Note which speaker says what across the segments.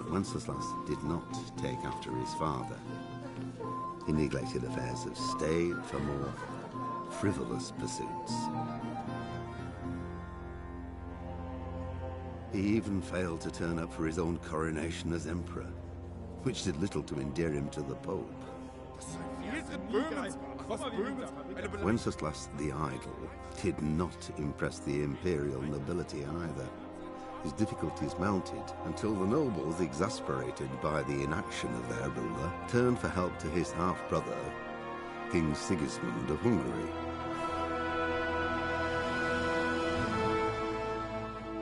Speaker 1: Wenceslas did not take after his father. He neglected affairs of state for more frivolous pursuits. He even failed to turn up for his own coronation as emperor, which did little to endear him to the Pope. Wenceslas the Idle did not impress the imperial nobility either. His difficulties mounted until the nobles, exasperated by the inaction of their ruler, turned for help to his half-brother, King Sigismund of Hungary.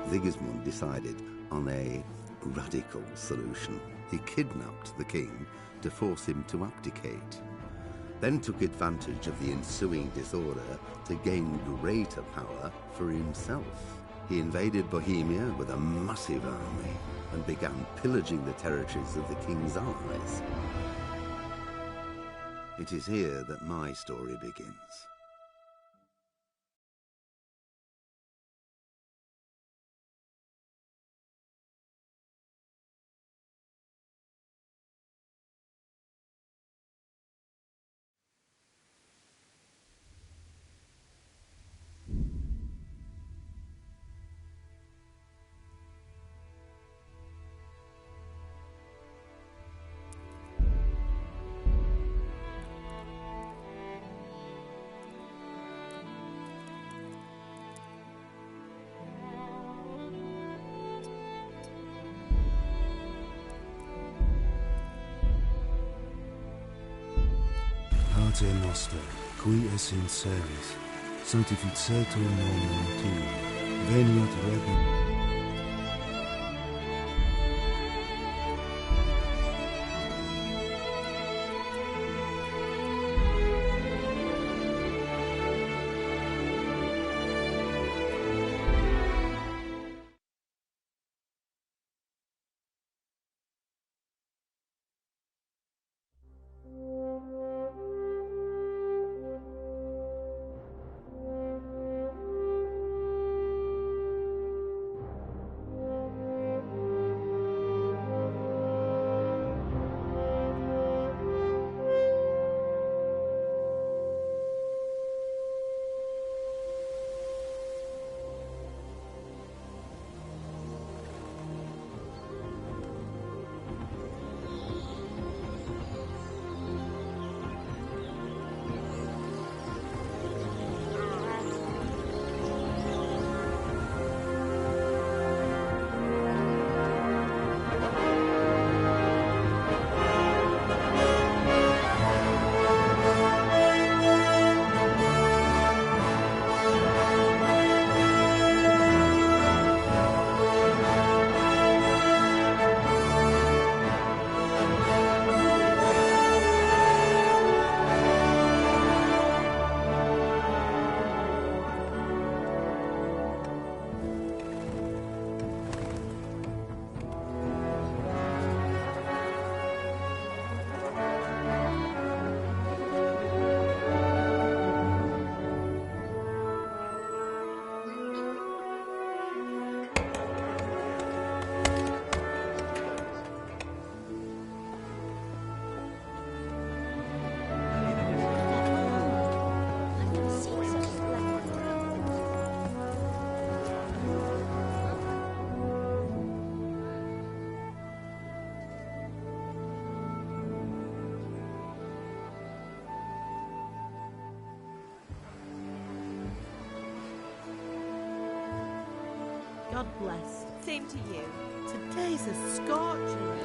Speaker 1: Sigismund decided on a radical solution. He kidnapped the king to force him to abdicate, then took advantage of the ensuing disorder to gain greater power for himself. He invaded Bohemia with a massive army and began pillaging the territories of the king's allies. It is here that my story begins.
Speaker 2: Pater noster, qui es in celis, sanctificetur nomen tuum, veniat regnum.
Speaker 3: God bless. Same to you. Today's a scorcher.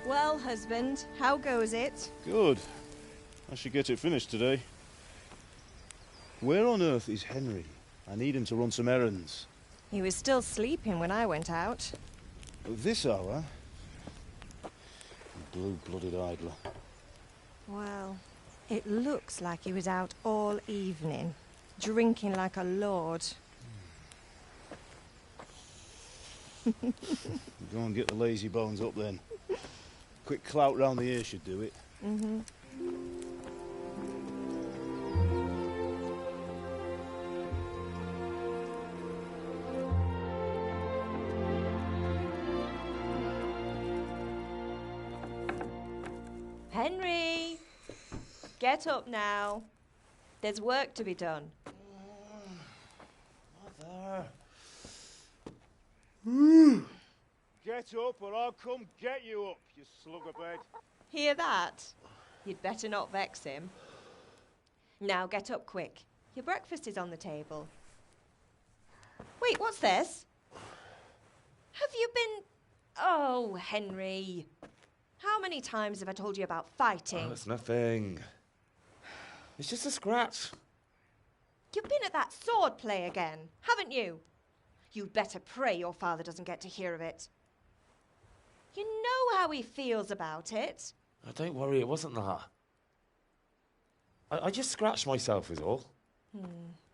Speaker 4: Well, husband, how goes it?
Speaker 5: Good. I should get it finished today. Where on earth is Henry? I need him to run some errands.
Speaker 4: He was still sleeping when I went out.
Speaker 5: At this hour? Blue-blooded idler.
Speaker 4: Well, it looks like he was out all evening, drinking like a lord.
Speaker 5: Go and get the lazy bones up then. Quick clout round the ear should do it.
Speaker 4: Mm-hmm.
Speaker 3: Henry! Get up now. There's work to be done.
Speaker 5: Mother. Get up or I'll come get you up, you slugabed.
Speaker 3: Hear that? You'd better not vex him. Now get up quick. Your breakfast is on the table. Wait, what's this? Have you been... Oh, Henry. How many times have I told you about fighting?
Speaker 6: Oh, it's nothing. It's just a scratch.
Speaker 3: You've been at that sword play again, haven't you? You'd better pray your father doesn't get to hear of it. You know how he feels about it.
Speaker 6: Oh, don't worry, it wasn't that. I just scratched myself is all.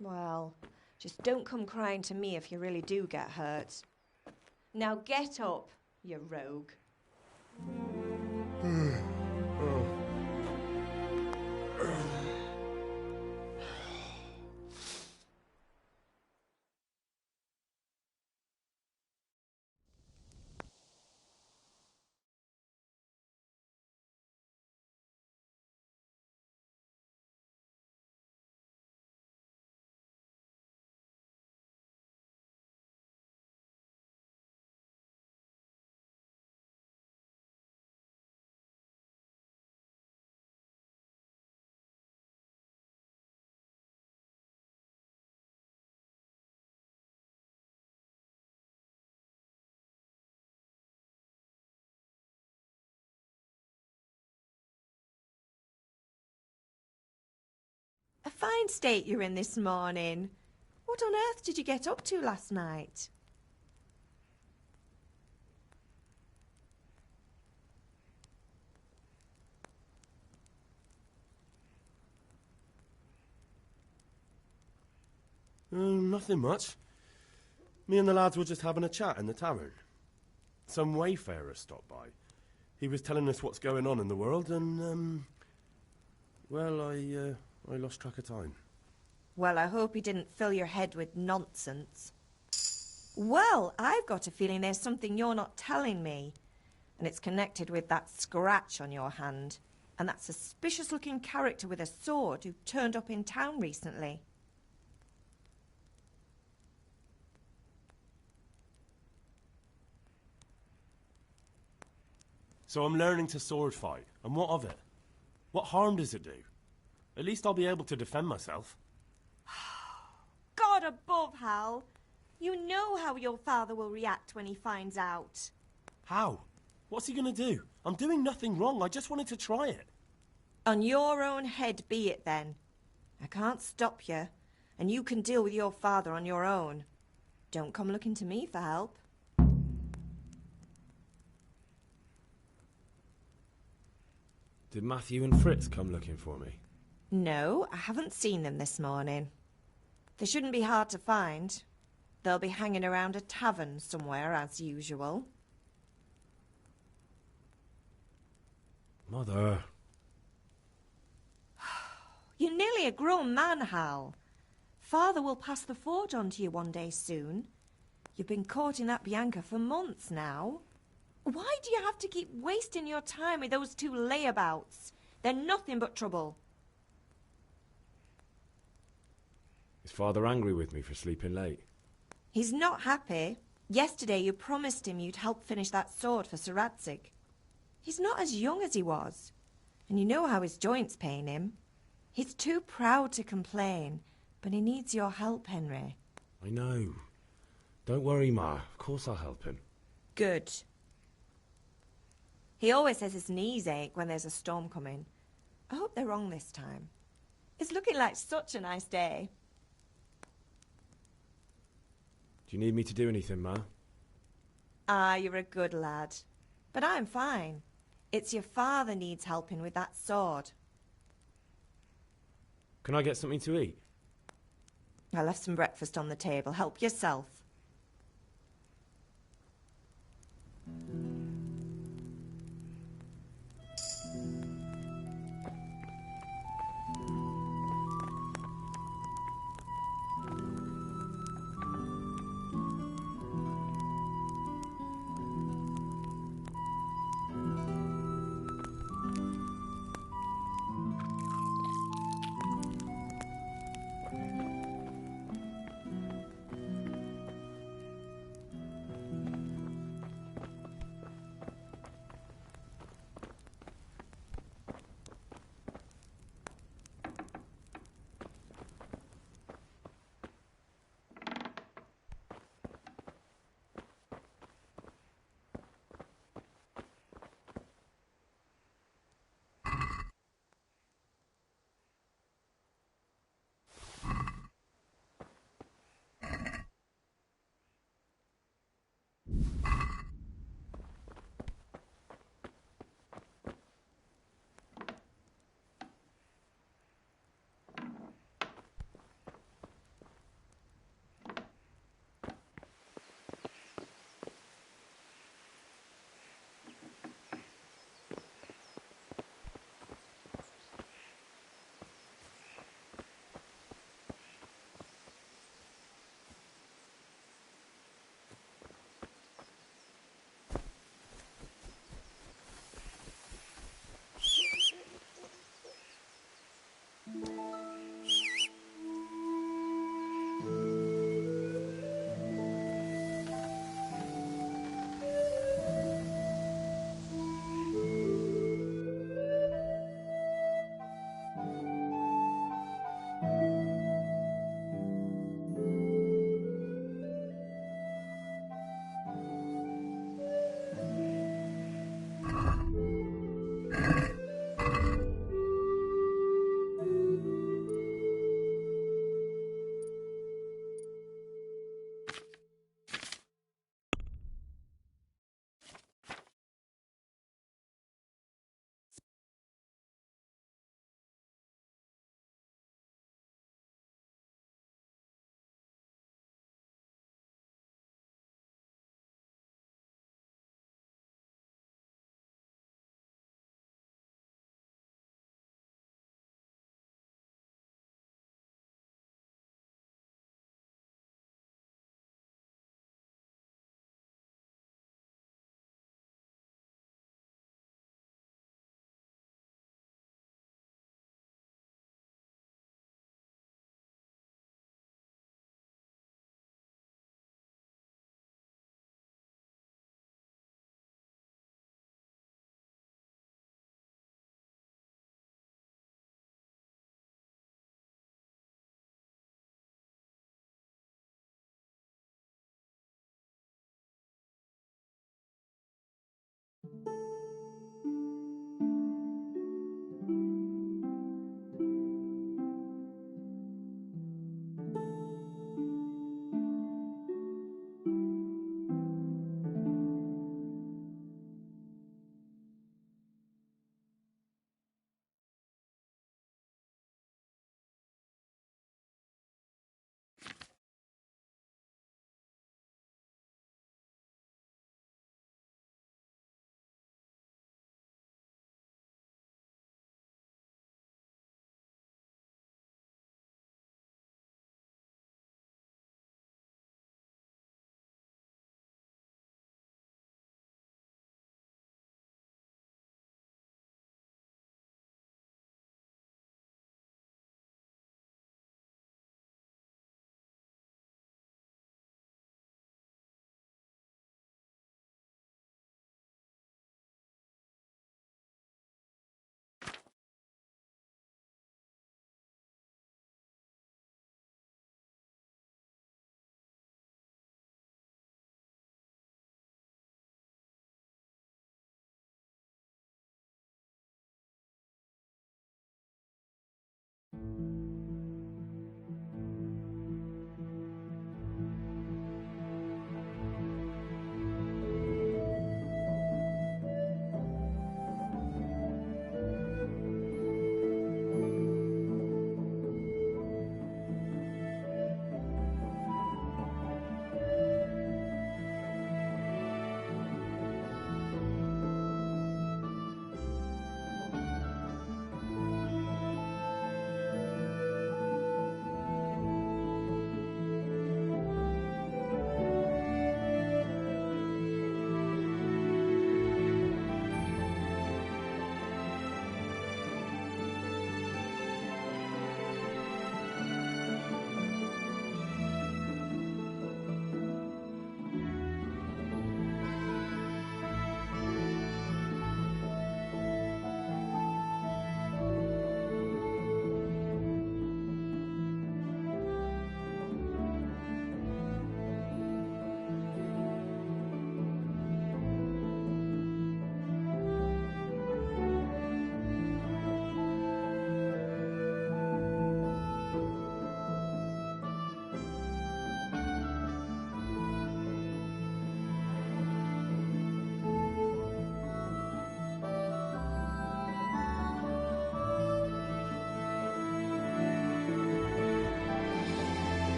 Speaker 3: Well, just don't come crying to me if you really do get hurt. Now get up, you rogue. A fine state you're in this morning. What on earth did you get up to last night?
Speaker 7: Nothing much. Me and the lads were just having a chat in the tavern. Some wayfarer stopped by. He was telling us what's going on in the world and, well, I lost track of time.
Speaker 3: Well, I hope he didn't fill your head with nonsense. Well, I've got a feeling there's something you're not telling me. And it's connected with that scratch on your hand. And that suspicious-looking character with a sword who turned up in town recently.
Speaker 7: So I'm learning to sword fight, and what of it? What harm does it do? At least I'll be able to defend myself.
Speaker 3: God above, Hal. You know how your father will react when he finds out.
Speaker 7: How? What's he gonna do? I'm doing nothing wrong, I just wanted to try it.
Speaker 3: On your own head be it then. I can't stop you, and you can deal with your father on your own. Don't come looking to me for help.
Speaker 6: Did Matthew and Fritz come looking for me?
Speaker 3: No, I haven't seen them this morning. They shouldn't be hard to find. They'll be hanging around a tavern somewhere, as usual.
Speaker 6: Mother.
Speaker 3: You're nearly a grown man, Hal. Father will pass the fort on to you one day soon. You've been courting that Bianca for months now. Why do you have to keep wasting your time with those two layabouts? They're nothing but trouble.
Speaker 6: Is Father angry with me for sleeping late?
Speaker 3: He's not happy. Yesterday you promised him you'd help finish that sword for Sir Radzig. He's not as young as he was. And you know how his joints pain him. He's too proud to complain, but he needs your help, Henry.
Speaker 6: I know. Don't worry, Ma. Of course I'll help him.
Speaker 3: Good. He always says his knees ache when there's a storm coming. I hope they're wrong this time. It's looking like such a nice day.
Speaker 6: Do you need me to do anything, Ma?
Speaker 3: Ah, you're a good lad. But I'm fine. It's your father needs helping with that sword.
Speaker 6: Can I get something to eat?
Speaker 3: I left some breakfast on the table. Help yourself.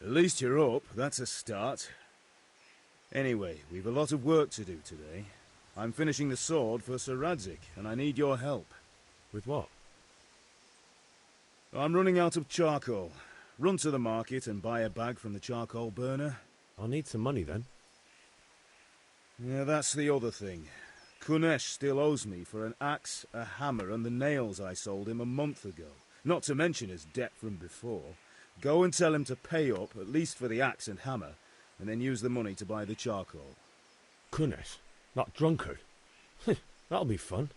Speaker 5: At least you're up, that's a start. Anyway, we've a lot of work to do today. I'm finishing the sword for Sir Radzig, and I need your help.
Speaker 7: With what?
Speaker 5: I'm running out of charcoal. Run to the market and buy a bag from the charcoal burner.
Speaker 7: I'll need some money then.
Speaker 5: Yeah, that's the other thing. Kunesh still owes me for an axe, a hammer, and the nails I sold him a month ago. Not to mention his debt from before. Go and tell him to pay up, at least for the axe and hammer, and then use the money to buy the charcoal.
Speaker 7: Kunesh? That drunkard? That'll be fun.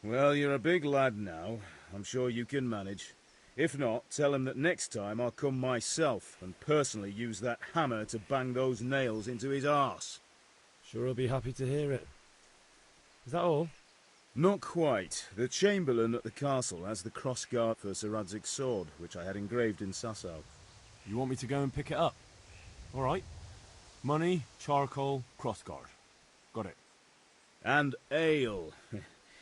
Speaker 5: Well, you're a big lad now. I'm sure you can manage. If not, tell him that next time I'll come myself and personally use that hammer to bang those nails into his arse.
Speaker 7: Sure he'll be happy to hear it. Is that all?
Speaker 5: Not quite. The Chamberlain at the castle has the crossguard for Sir Radzig's sword, which I had engraved in Sasau.
Speaker 7: You want me to go and pick it up? All right. Money, charcoal, crossguard. Got it.
Speaker 5: And ale.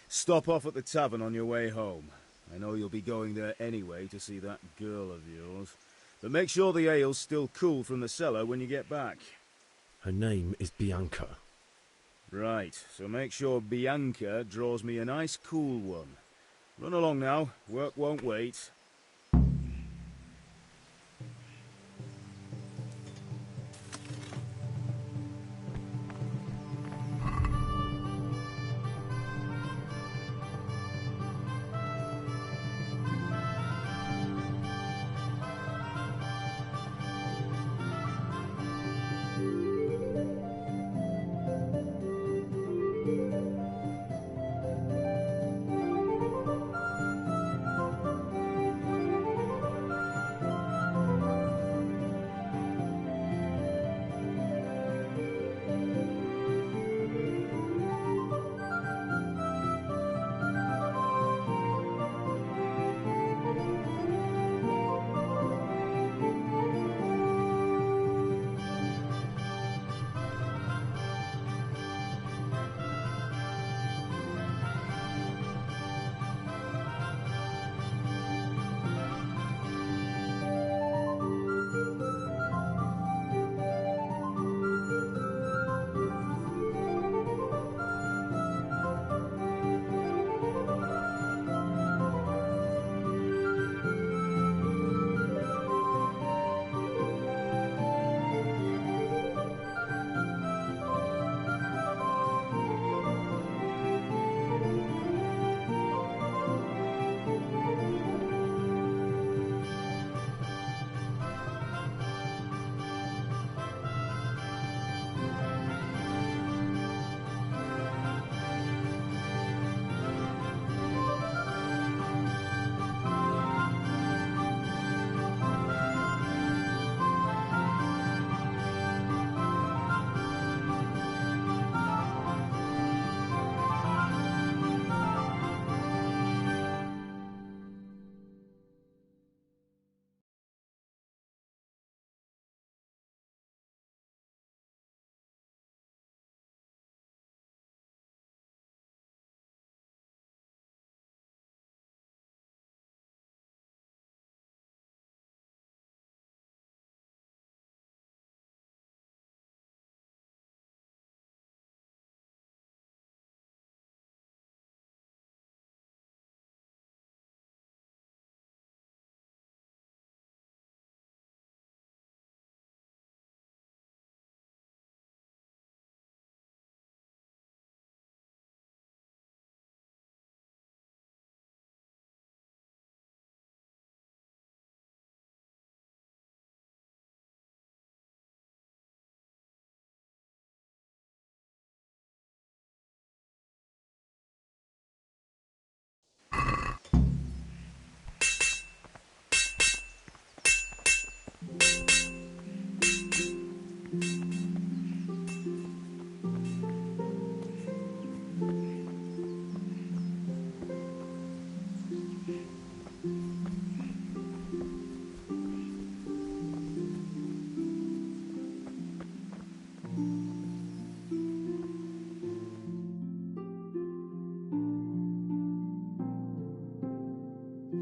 Speaker 5: Stop off at the tavern on your way home. I know you'll be going there anyway to see that girl of yours. But make sure the ale's still cool from the cellar when you get back.
Speaker 7: Her name is Bianca.
Speaker 5: Right, so make sure Bianca draws me a nice cool one. Run along now, work won't wait.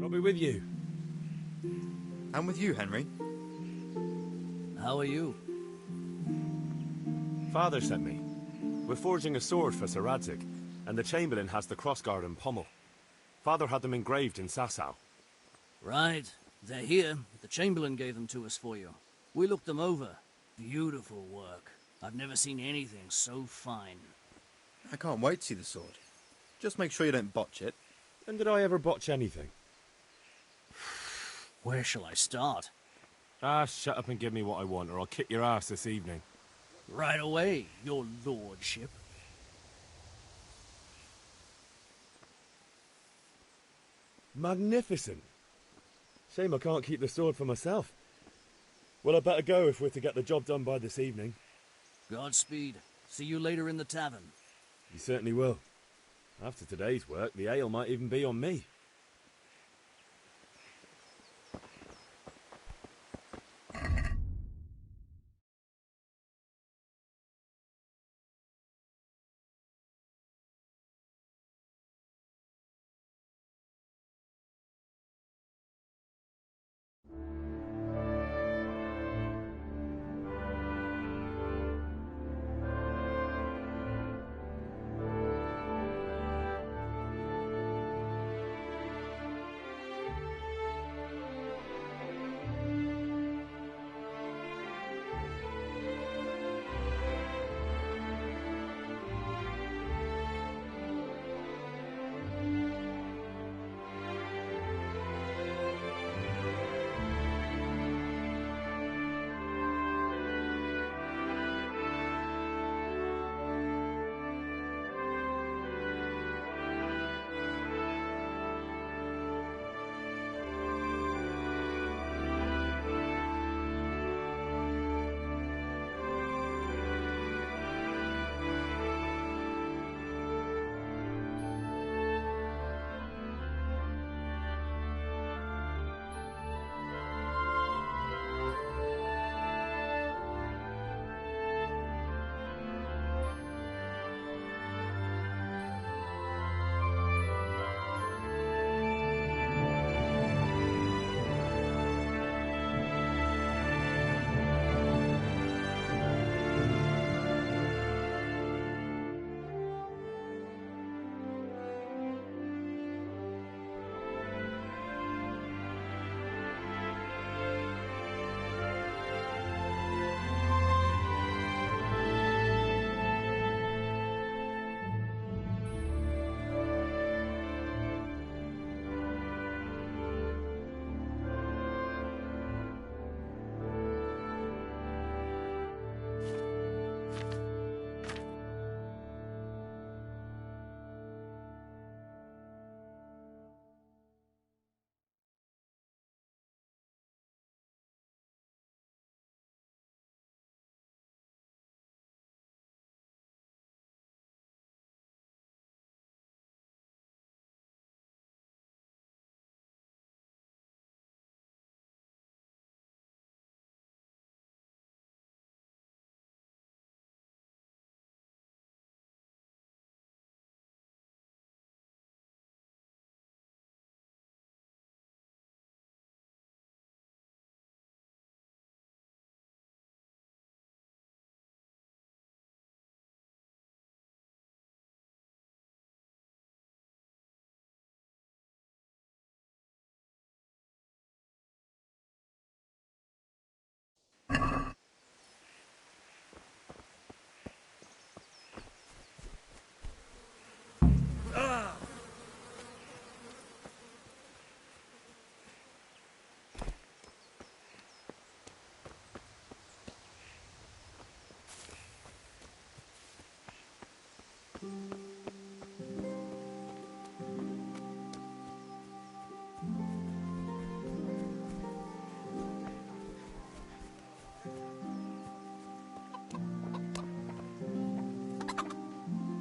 Speaker 7: I'll be with you.
Speaker 8: And with you, Henry. How are you?
Speaker 7: Father sent me. We're forging a sword for Sir Radzig, and the Chamberlain has the crossguard and pommel. Father had them engraved in Sasau.
Speaker 8: Right. They're here. The Chamberlain gave them to us for you. We looked them over. Beautiful work. I've never seen anything so fine.
Speaker 9: I can't wait to see the sword. Just make sure you don't botch it.
Speaker 7: When did I ever botch anything?
Speaker 8: Where shall I start?
Speaker 7: Ah, shut up and give me what I want, or I'll kick your ass this evening.
Speaker 8: Right away, your lordship.
Speaker 7: Magnificent. Shame I can't keep the sword for myself. Well, I better go if we're to get the job done by this evening.
Speaker 8: Godspeed. See you later in the tavern.
Speaker 7: You certainly will. After today's work, the ale might even be on me.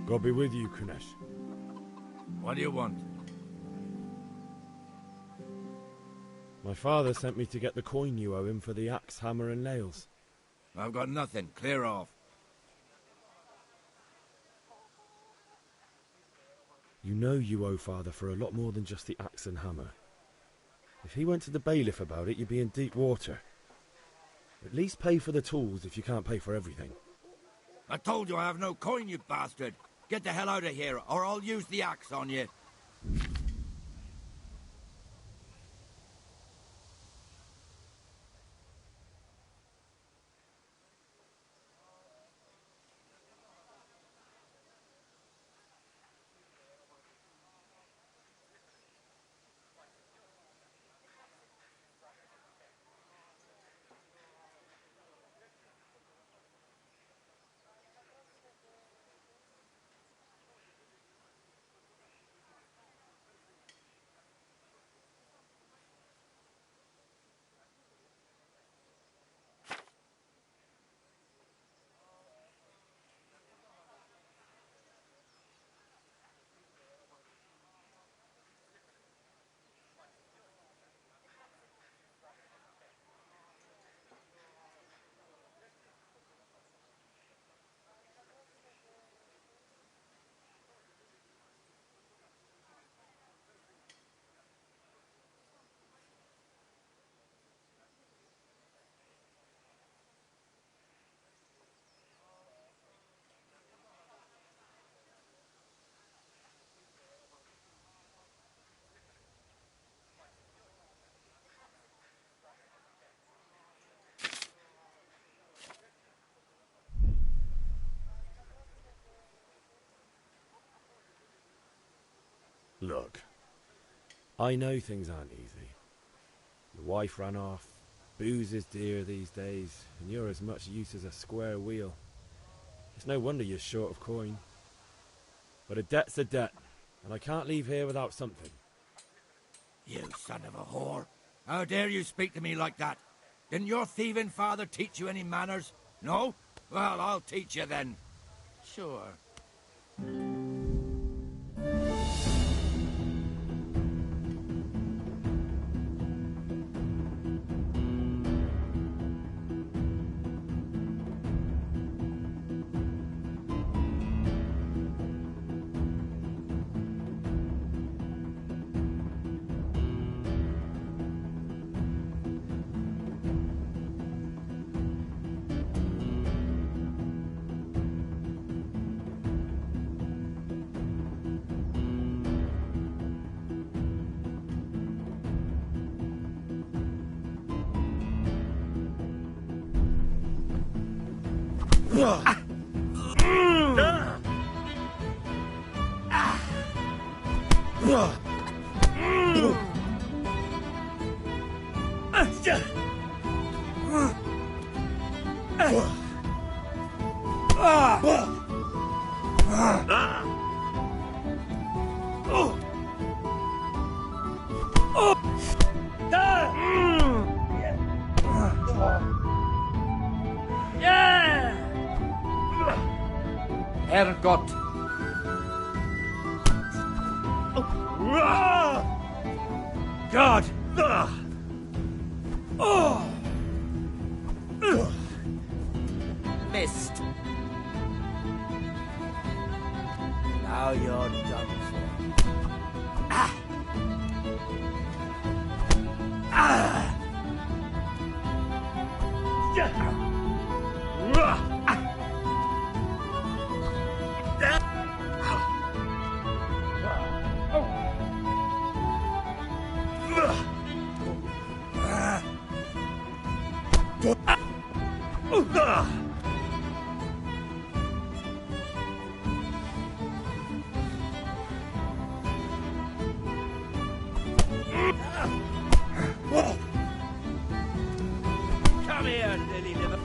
Speaker 7: God be with you, Kunesh.
Speaker 10: What do you want?
Speaker 7: My father sent me to get the coin you owe him for the axe, hammer and nails.
Speaker 10: I've got nothing. Clear off.
Speaker 7: You know you owe father for a lot more than just the axe and hammer. If he went to the bailiff about it, you'd be in deep water.
Speaker 6: At least pay for the tools if you can't pay for everything.
Speaker 10: I told you I have no coin, you bastard. Get the hell out of here, or I'll use the axe on you.
Speaker 6: Look, I know things aren't easy. Your wife ran off, booze is dear these days, and you're as much use as a square wheel. It's no wonder you're short of coin. But a debt's a debt, and I can't leave here without something.
Speaker 10: You son of a whore. How dare you speak to me like that? Didn't your thieving father teach you any manners? No? Well, I'll teach you then. Sure.
Speaker 11: Herrgott!
Speaker 10: God!
Speaker 11: Missed. Now you're done for.
Speaker 10: Come here, lily liver.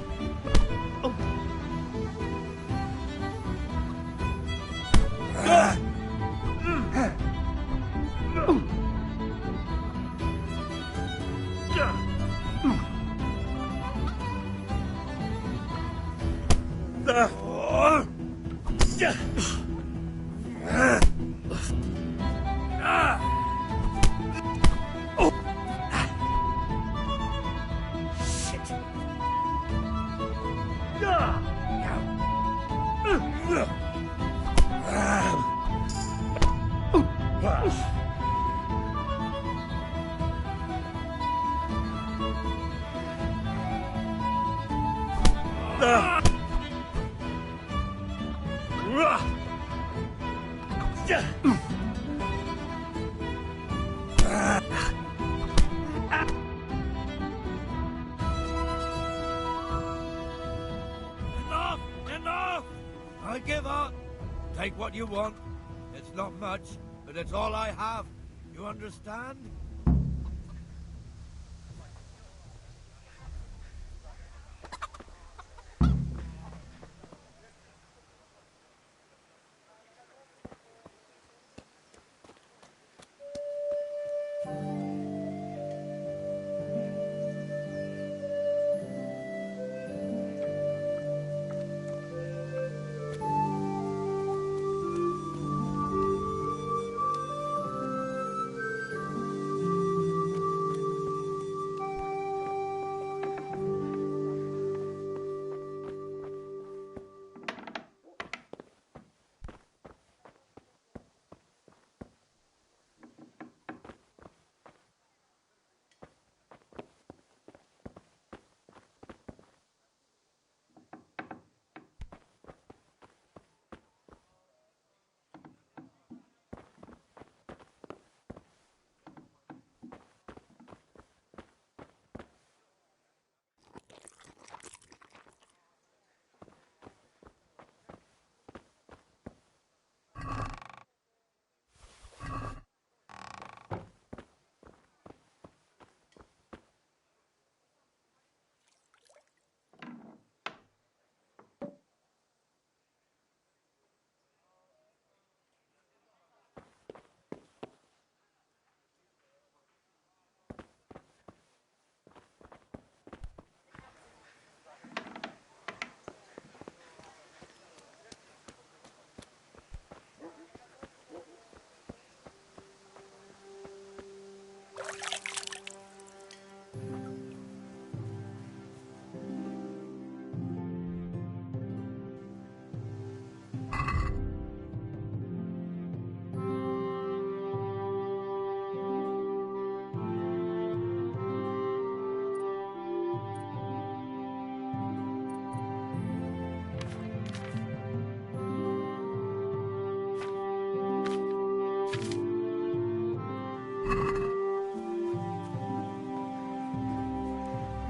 Speaker 10: Enough! Enough! I give up. Take what you want. It's not much, but it's all I have. You understand?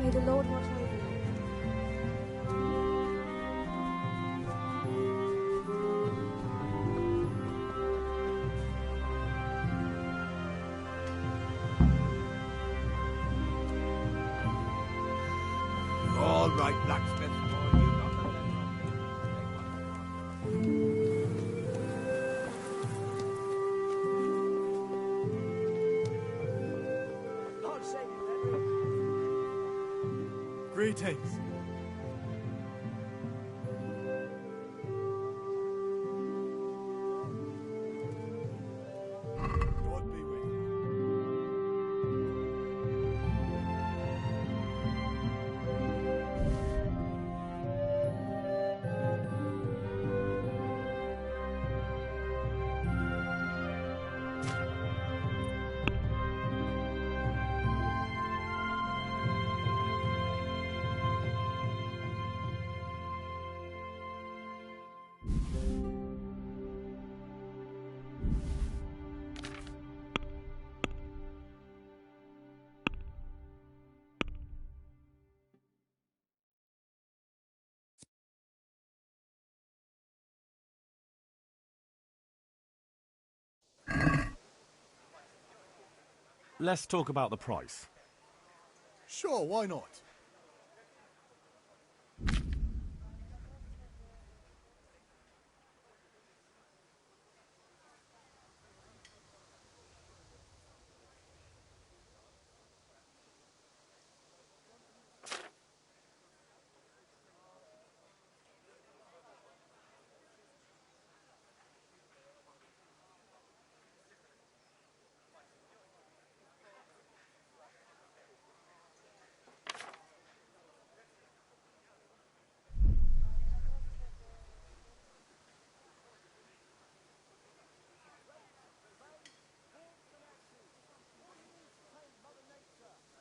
Speaker 12: May the Lord watch over you.
Speaker 10: All right, blacksmith boy, you got the
Speaker 13: Lord save you, Henry.
Speaker 14: Greetings. God be with you.
Speaker 7: Let's talk about the price.
Speaker 14: Sure, why not?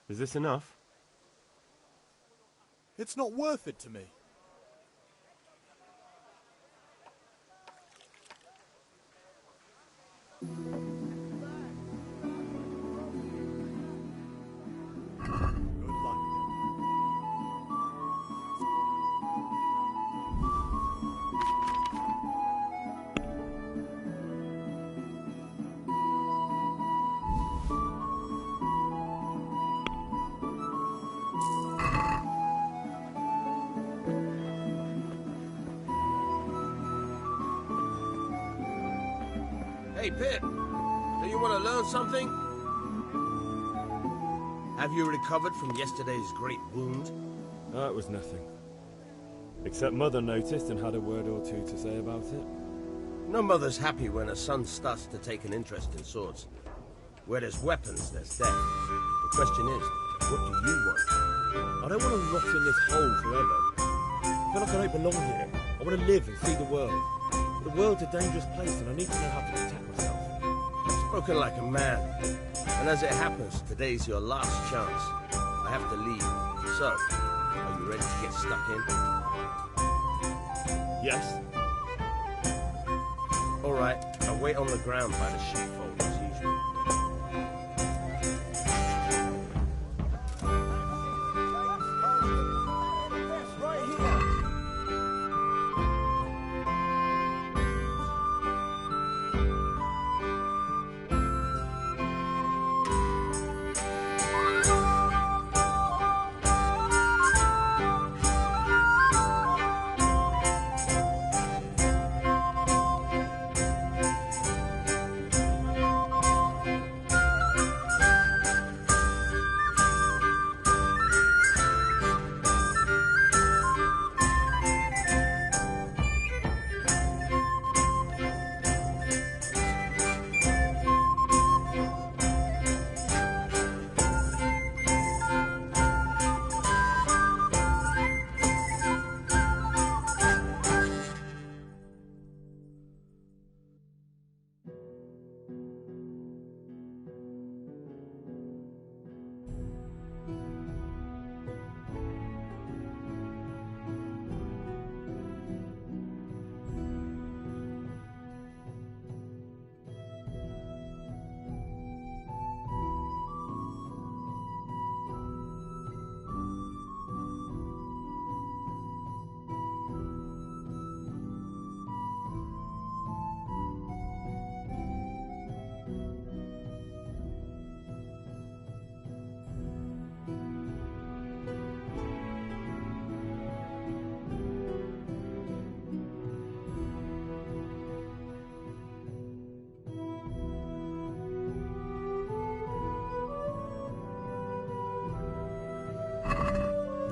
Speaker 7: Is this enough?
Speaker 14: It's not worth it to me.
Speaker 15: Hey, Pip, do you want to learn something? Have you recovered from yesterday's great wound?
Speaker 6: Oh, it was nothing. Except Mother noticed and had a word or two to say about it.
Speaker 15: No mother's happy when a son starts to take an interest in swords. Where there's weapons, there's death. The question is, what do you want?
Speaker 6: I don't want to rot in this hole forever. I feel like I don't belong here. I want to live and see the world. The world's a dangerous place and I need to know how to protect myself.
Speaker 15: Spoken like a man. And as it happens, today's your last chance. I have to leave. So, are you ready to get stuck in?
Speaker 6: Yes.
Speaker 15: All right, I'll wait on the ground by the sheepfold as usual.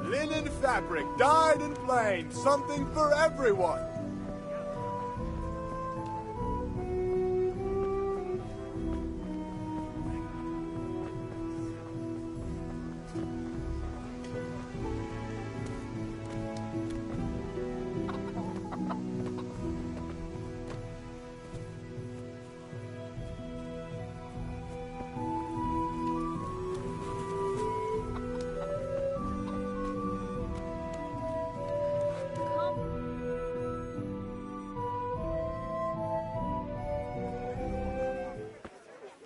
Speaker 14: Linen fabric, dyed and plain, something for everyone.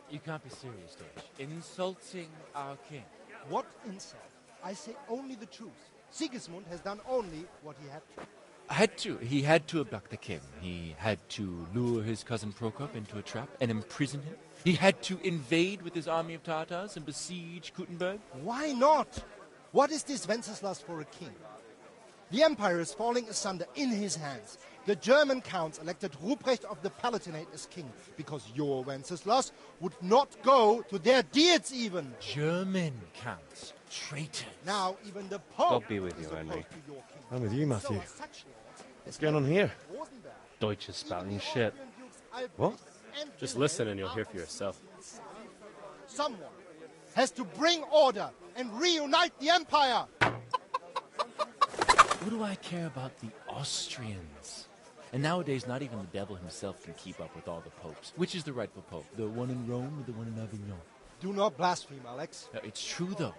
Speaker 16: You can't be serious, Deutsch. Insulting our king.
Speaker 17: What insult? I say only the truth. Sigismund has done only what he had to.
Speaker 16: He had to abduct the king. He had to lure his cousin Prokop into a trap and imprison him. He had to invade with his army of Tartars and besiege Kuttenberg.
Speaker 17: Why not? What is this Wenceslas for a king? The empire is falling asunder in his hands. The German counts elected Ruprecht of the Palatinate as king because your Wenceslas would not go to their deeds even.
Speaker 16: German counts. Traitors.
Speaker 17: Now even the Pope
Speaker 18: God be with you, Henry.
Speaker 6: I'm with you, Matthew. What's going on here?
Speaker 18: Deutsch is spouting shit.
Speaker 6: What?
Speaker 18: Just listen and you'll hear for yourself.
Speaker 17: Someone has to bring order and reunite the empire.
Speaker 16: What do I care about the Austrians? And nowadays, not even the devil himself can keep up with all the popes. Which is the rightful pope? The one in Rome or the one in Avignon?
Speaker 17: Do not blaspheme, Alex.
Speaker 16: It's true, though.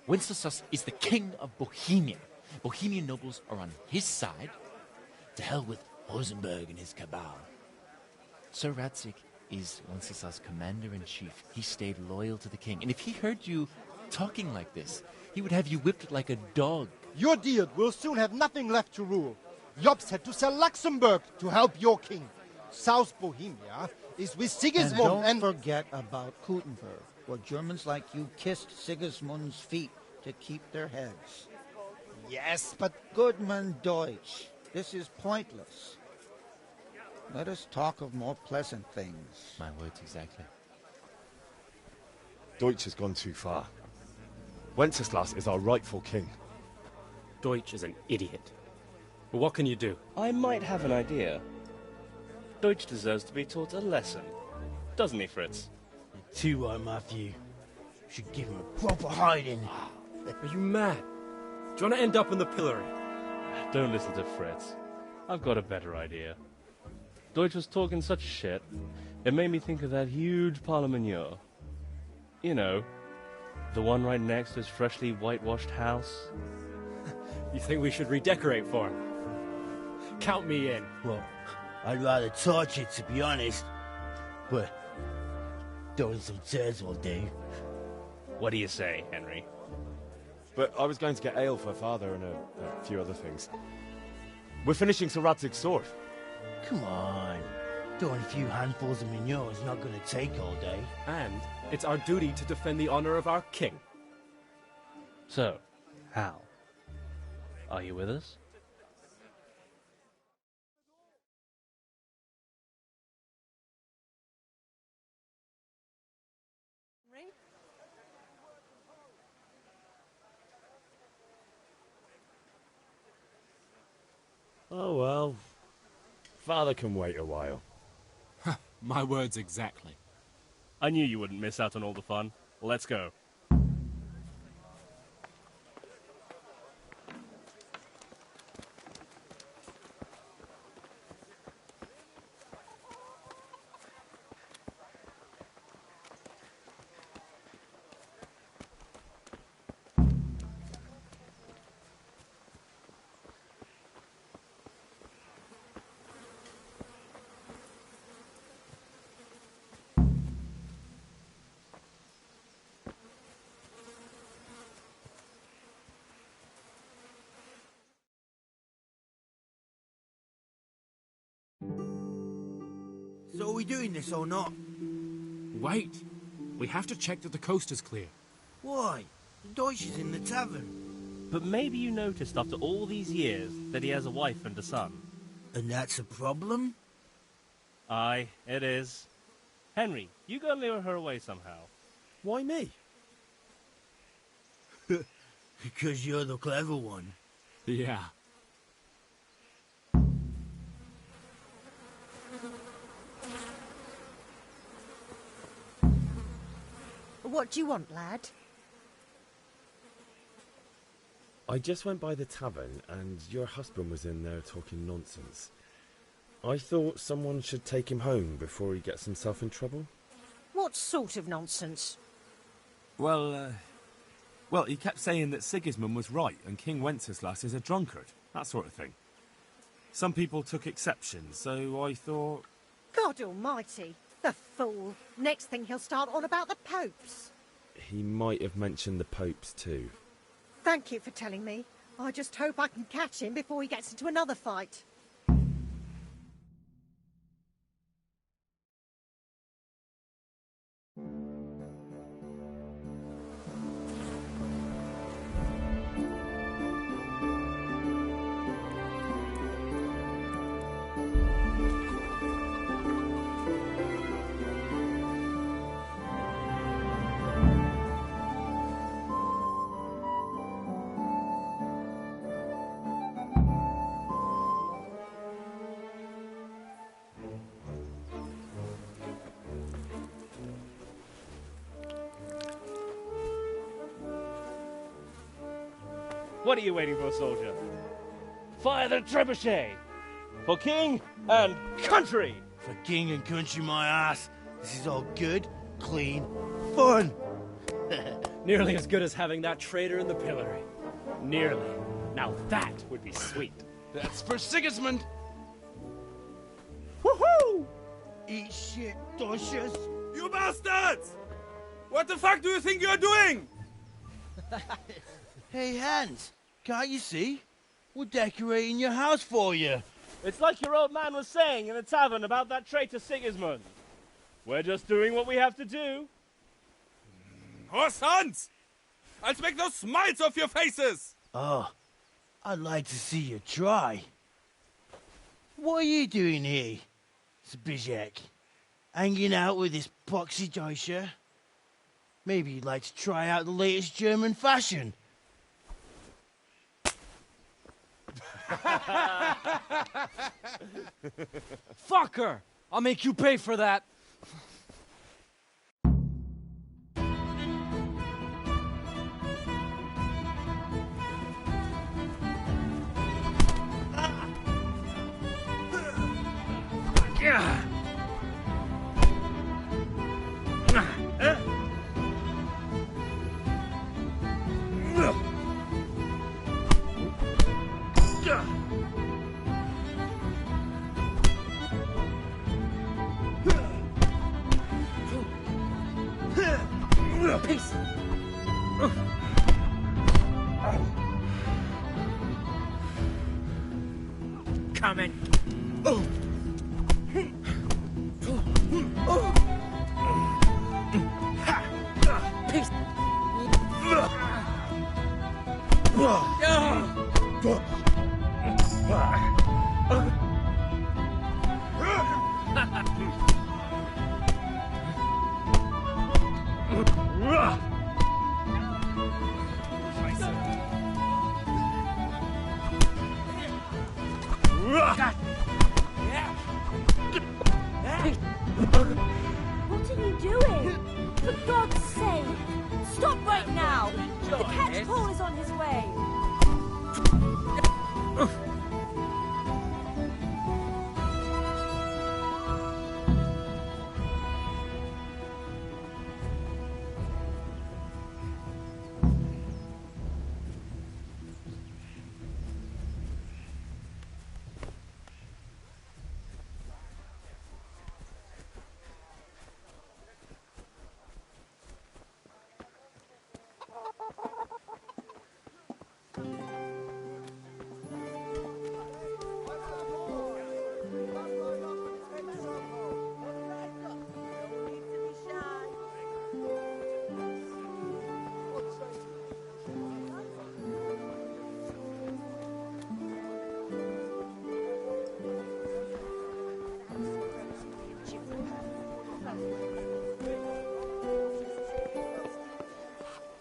Speaker 16: Wenceslas is the king of Bohemia. Bohemian nobles are on his side. To hell with Rosenberg and his cabal. Sir Radzig is Wenceslas' commander-in-chief. He stayed loyal to the king. And if he heard you talking like this, he would have you whipped like a dog.
Speaker 17: Your Diet will soon have nothing left to rule. Jobst had to sell Luxembourg to help your king. South Bohemia is with Sigismund
Speaker 19: and don't forget about Kuttenberg, where Germans like you kissed Sigismund's feet to keep their heads.
Speaker 17: Yes, but...
Speaker 19: Goodman Deutsch, this is pointless. Let us talk of more pleasant things.
Speaker 16: My words exactly.
Speaker 6: Deutsch has gone too far. Wenceslas is our rightful king.
Speaker 18: Deutsch is an idiot. But what can you do? I might have an idea. Deutsch deserves to be taught a lesson. Doesn't he, Fritz?
Speaker 11: Too right, Matthew. Should give him a proper hiding.
Speaker 18: Are you mad? Do you want to end up in the pillory? Don't listen to Fritz. I've got a better idea. Deutsch was talking such shit, it made me think of that huge Parlement. You know, the one right next to his freshly whitewashed house. You think we should redecorate for him? Count me in.
Speaker 11: Well, I'd rather torch it, to be honest. But throwing some turds will do.
Speaker 18: What do you say, Henry?
Speaker 6: But I was going to get ale for Father and a few other things. We're finishing Sir Radzig's sword.
Speaker 11: Come on. Throwing a few handfuls of manure is not going to take all day.
Speaker 18: And it's our duty to defend the honor of our king. So, Hal, are you with us?
Speaker 6: Oh well. Father can wait a while.
Speaker 18: My words exactly. I knew you wouldn't miss out on all the fun. Let's go.
Speaker 11: So are we doing this or not?
Speaker 18: Wait. We have to check that the coast is clear.
Speaker 11: Why? Deutsch is in the tavern.
Speaker 18: But maybe you noticed after all these years that he has a wife and a son.
Speaker 11: And that's a problem?
Speaker 18: Aye, it is. Henry, you go and lure her away somehow.
Speaker 6: Why me?
Speaker 11: Because you're the clever one.
Speaker 18: Yeah.
Speaker 4: What do you want, lad?
Speaker 6: I just went by the tavern and your husband was in there talking nonsense. I thought someone should take him home before he gets himself in trouble.
Speaker 4: What sort of nonsense?
Speaker 20: Well, he kept saying that Sigismund was right and King Wenceslas is a drunkard, that sort of thing. Some people took exception, so I thought...
Speaker 4: God almighty, the fool. Next thing he'll start on about the popes.
Speaker 6: He might have mentioned the popes too.
Speaker 4: Thank you for telling me. I just hope I can catch him before he gets into another fight.
Speaker 18: What are you waiting for, soldier? Fire the trebuchet! For king and country!
Speaker 11: For king and country, my ass. This is all good, clean, fun.
Speaker 18: Nearly as good as having that traitor in the pillory. Nearly. Now that would be sweet.
Speaker 10: That's for Sigismund!
Speaker 11: Woohoo! Eat shit, Deutsches.
Speaker 14: You bastards! What the fuck do you think you're doing?
Speaker 11: Hey, Hans, can't you see? We're decorating your house for you.
Speaker 18: It's like your old man was saying in the tavern about that traitor Sigismund. We're just doing what we have to do.
Speaker 14: Horse Hans! I'll make those smiles off your faces!
Speaker 11: Oh, I'd like to see you try. What are you doing here? Zbyszek, hanging out with this poxy Deutscher? Maybe you'd like to try out the latest German fashion.
Speaker 21: Fucker! I'll make you pay for that. Peace.
Speaker 10: Coming.
Speaker 21: Peace.
Speaker 12: What are you doing? For God's sake! Stop right now! The catchpole is on his way!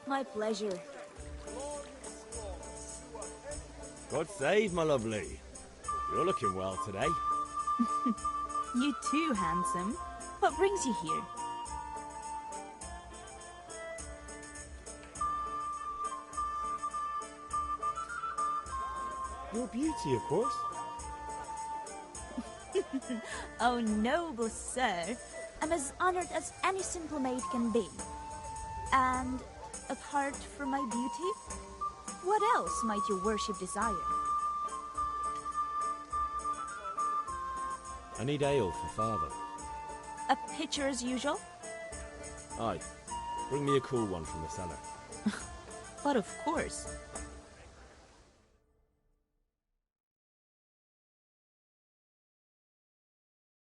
Speaker 12: My pleasure.
Speaker 6: God save, my lovely. You're looking well today.
Speaker 22: You too, handsome. What brings you here?
Speaker 6: Your beauty, of course.
Speaker 22: Oh, noble sir. I'm as honored as any simple maid can be. And apart from my beauty, what else might your worship desire?
Speaker 6: I need ale for father.
Speaker 22: A pitcher as usual?
Speaker 6: Aye. Bring me a cool one from the cellar.
Speaker 22: But of course.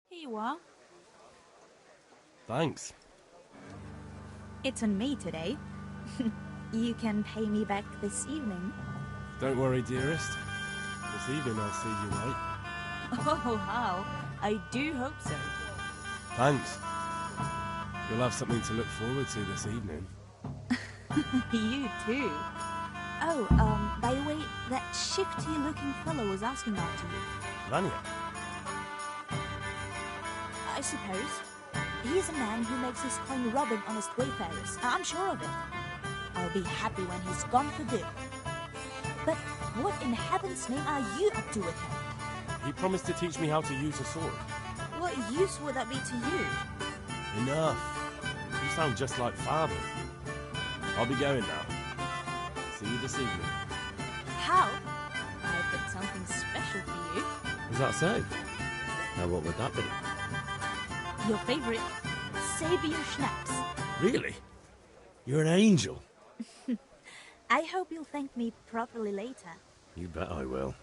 Speaker 22: Here you are.
Speaker 7: Thanks.
Speaker 22: It's on me today. You can pay me back this evening.
Speaker 7: Don't worry, dearest. This evening I'll see you right.
Speaker 22: Oh, how? I do hope so.
Speaker 7: Thanks. You'll have something to look forward to this evening.
Speaker 22: You too. Oh, by the way, that shifty-looking fellow was asking after you.
Speaker 7: Vanya?
Speaker 22: I suppose. He's a man who makes his coin robbing honest wayfarers. I'm sure of it. I'll be happy when he's gone for good. But what in heaven's name are you up to with him?
Speaker 7: He promised to teach me how to use a sword.
Speaker 22: What use would that be to you?
Speaker 7: Enough. You sound just like father. I'll be going now. See you this evening.
Speaker 22: How? I've got something special for you.
Speaker 6: Is that so? Now what would that be?
Speaker 22: Your favorite, Sabier Schnapps.
Speaker 6: Really? You're an angel.
Speaker 22: I hope you'll thank me properly later.
Speaker 6: You bet I will.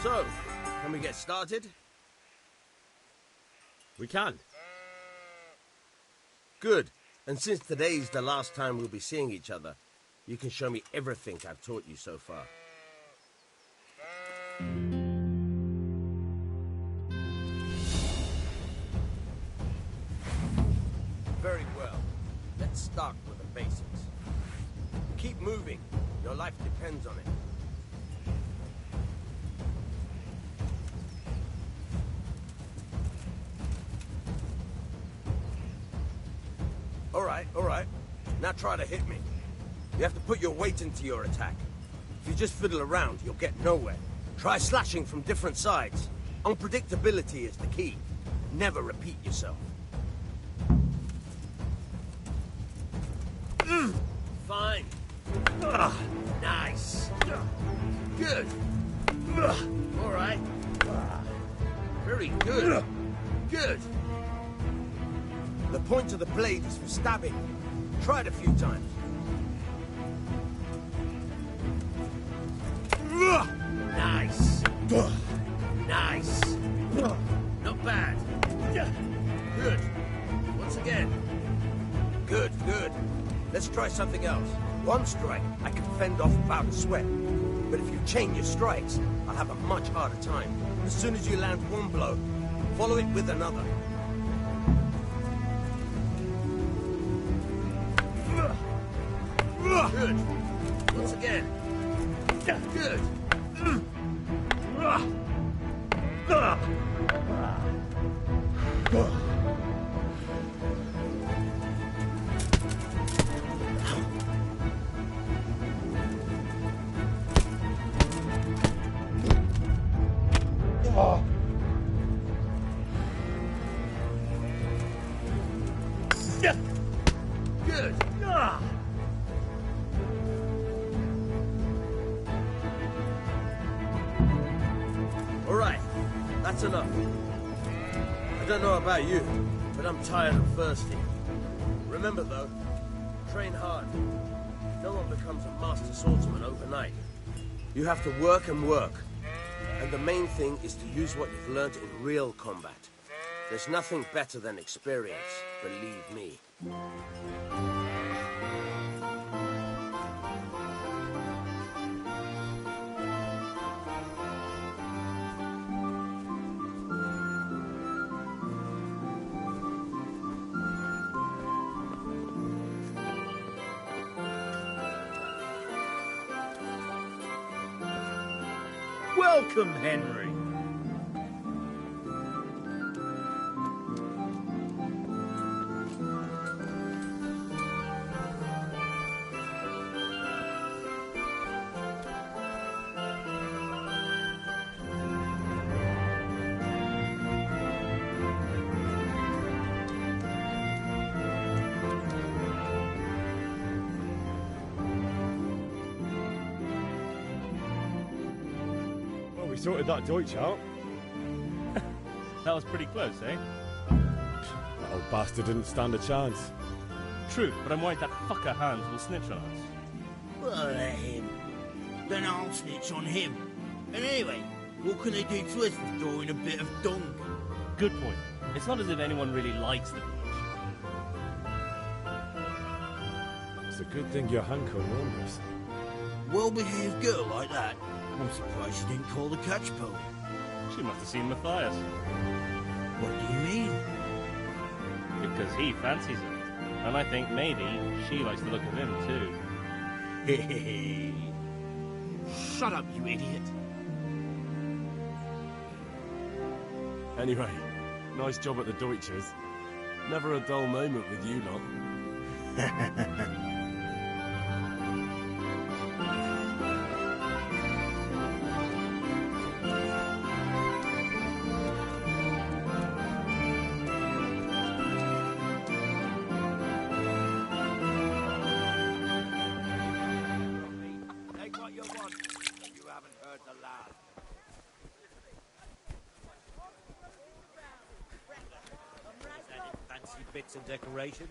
Speaker 15: So, can we get started?
Speaker 6: We can.
Speaker 15: Good. And since today's the last time we'll be seeing each other, you can show me everything I've taught you so far. Very well. Let's start with the basics. Keep moving. Your life depends on it. All right. Now try to hit me. You have to put your weight into your attack. If you just fiddle around, you'll get nowhere. Try slashing from different sides. Unpredictability is the key. Never repeat yourself. Fine. Nice. Good. All right. Very good. Good. The point of the blade is for stabbing. Try it a few times. Nice. Nice. Not bad. Good. Once again. Good. Let's try something else. One strike, I can fend off without a sweat. But if you chain your strikes, I'll have a much harder time. As soon as you land one blow, follow it with another. Good. Once again. Good. Good. All right, that's enough. I don't know about you, but I'm tired and thirsty. Remember though, train hard. No one becomes a master swordsman overnight. You have to work and work. And the main thing is to use what you've learned in real combat. There's nothing better than experience, believe me.
Speaker 11: Welcome, Henry.
Speaker 6: We sorted that Deutsch out.
Speaker 18: That was pretty close, eh?
Speaker 6: That old bastard didn't stand a chance.
Speaker 18: True, but I'm worried that fucker Hans will snitch on us.
Speaker 11: Well, let him. Then I'll snitch on him. And anyway, what can they do to us for throwing a bit of dung?
Speaker 18: Good point. It's not as if anyone really likes the Deutsch.
Speaker 6: It's a good thing your Hanko wanders.
Speaker 11: Well-behaved girl like that. I'm surprised she didn't call the catch pole.
Speaker 18: She must have seen Matthias.
Speaker 11: What do you mean?
Speaker 18: Because he fancies her. And I think maybe she likes the look of him too.
Speaker 11: Hey. Shut up, you idiot.
Speaker 7: Anyway, nice job at the Deutsches. Never a dull moment with you lot.
Speaker 13: Bits and decorations.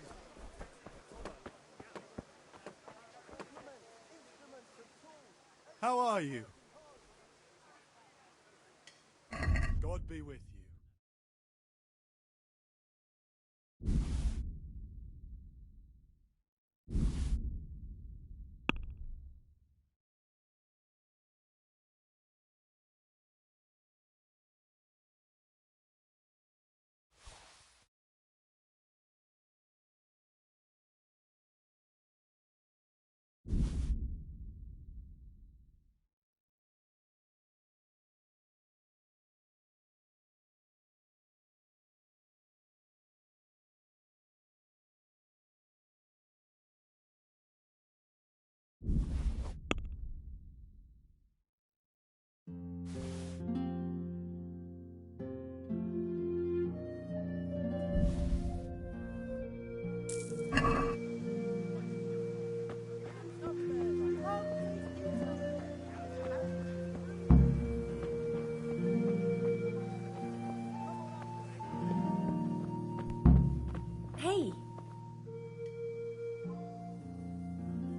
Speaker 14: How are you?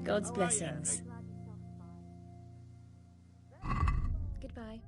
Speaker 1: God's blessings. Goodbye.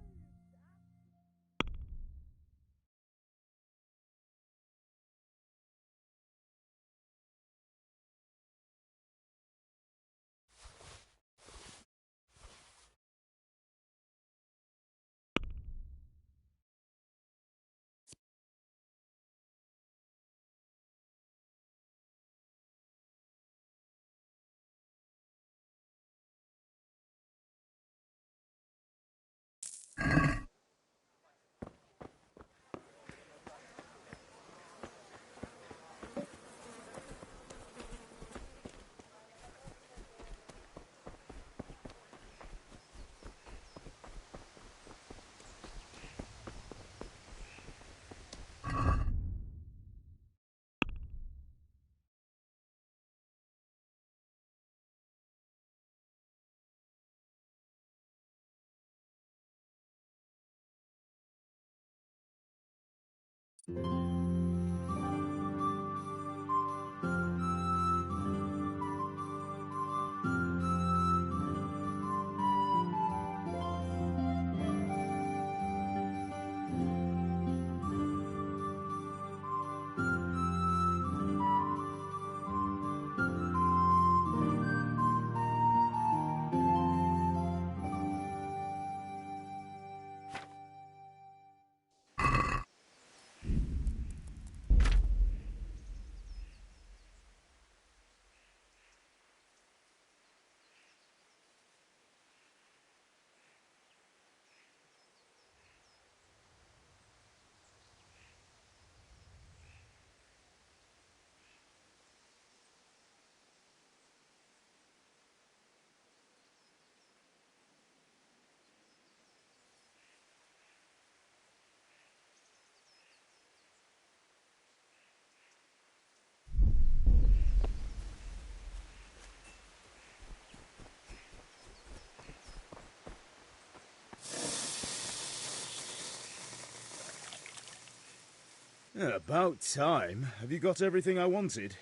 Speaker 5: Yeah, about time. Have you got everything I wanted?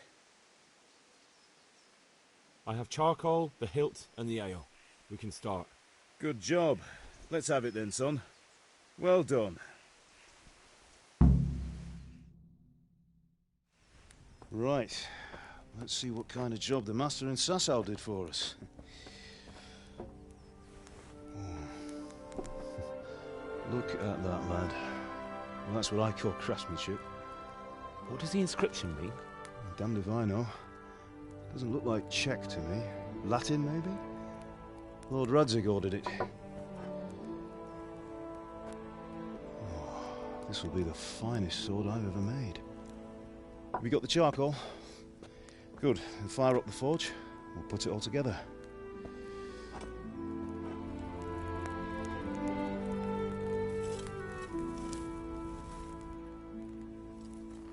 Speaker 6: I have charcoal, the hilt, and the ale. We can start.
Speaker 5: Good job. Let's have it then, son. Well done. Right. Let's see what kind of job the master in Sasau did for us. Look at that, lad. Well, that's what I call craftsmanship.
Speaker 6: What does the inscription mean?
Speaker 5: Damned if I know. Doesn't look like Czech to me. Latin, maybe? Lord Radzig ordered it. Oh, this will be the finest sword I've ever made. Have you got the charcoal? Good. Then fire up the forge. We'll put it all together.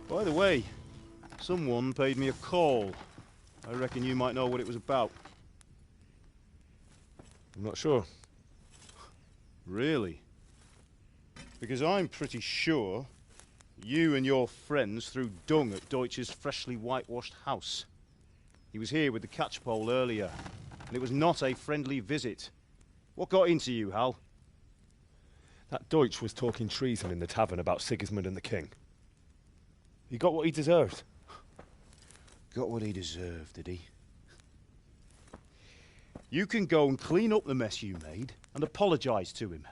Speaker 5: By the way, someone paid me a call. I reckon you might know what it was about.
Speaker 6: I'm not sure.
Speaker 5: Really? Because I'm pretty sure you and your friends threw dung at Deutsch's freshly whitewashed house. He was here with the catchpole earlier, and it was not a friendly visit. What got into you, Hal?
Speaker 6: That Deutsch was talking treason in the tavern about Sigismund and the king. He got what he deserved.
Speaker 5: Got what he deserved, did he? You can go and clean up the mess you made and apologise to him.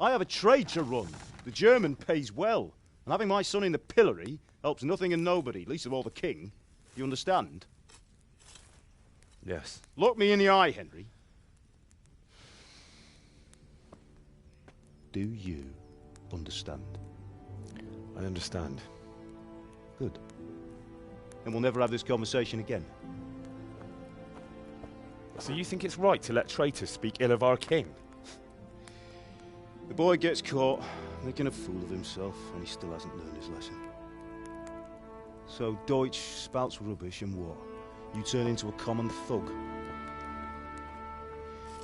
Speaker 5: I have a trade to run. The German pays well, and having my son in the pillory helps nothing and nobody, least of all the king. You understand?
Speaker 6: Yes.
Speaker 5: Look me in the eye, Henry. Do you understand?
Speaker 6: I understand.
Speaker 5: Good. Then we'll never have this conversation again.
Speaker 6: So you think it's right to let traitors speak ill of our king?
Speaker 5: The boy gets caught, making a fool of himself, and he still hasn't learned his lesson. So Deutsch spouts rubbish, and what? You turn into a common thug.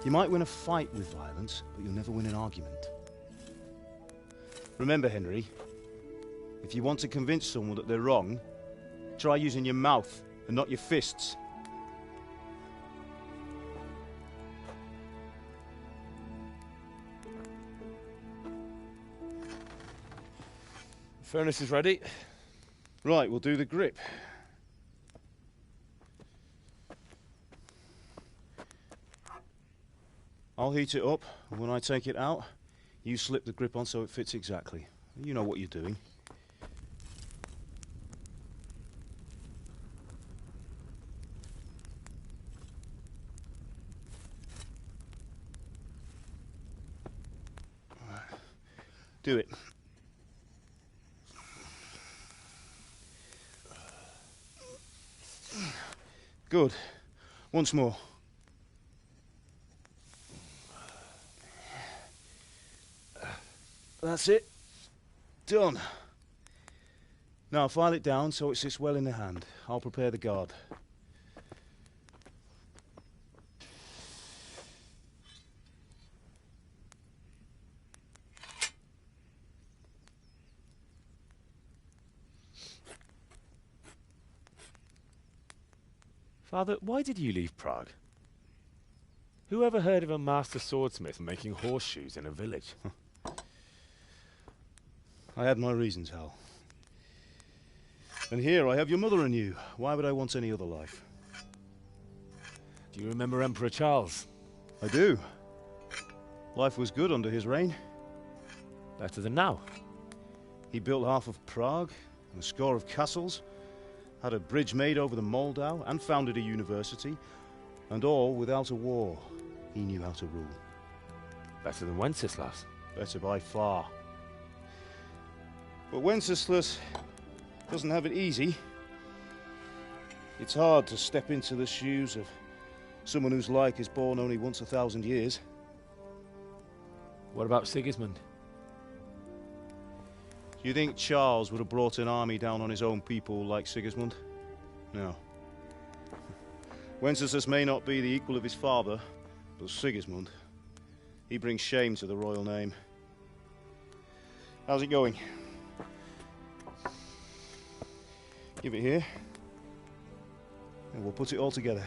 Speaker 5: You might win a fight with violence, but you'll never win an argument. Remember, Henry, if you want to convince someone that they're wrong, try using your mouth and not your fists.
Speaker 6: Furnace is ready.
Speaker 5: Right, we'll do the grip. I'll heat it up, and when I take it out, you slip the grip on so it fits exactly. You know what you're doing. Do it. Good. Once more. That's it. Done. Now file it down so it sits well in the hand. I'll prepare the guard.
Speaker 6: Father, why did you leave Prague? Who ever heard of a master swordsmith making horseshoes in a village?
Speaker 5: I had my reasons, Hal. And here I have your mother and you. Why would I want any other life?
Speaker 6: Do you remember Emperor Charles?
Speaker 5: I do. Life was good under his reign.
Speaker 6: Better than now.
Speaker 5: He built half of Prague, and a score of castles, had a bridge made over the Moldau, and founded a university, and all without a war. He knew how to rule.
Speaker 6: Better than Wenceslas.
Speaker 5: Better by far. But Wenceslas doesn't have it easy. It's hard to step into the shoes of someone whose like is born only once 1,000 years.
Speaker 6: What about Sigismund?
Speaker 5: Do you think Charles would have brought an army down on his own people like Sigismund? No. Wenceslas may not be the equal of his father, but Sigismund, he brings shame to the royal name. How's it going? Give it here, and we'll put it all together.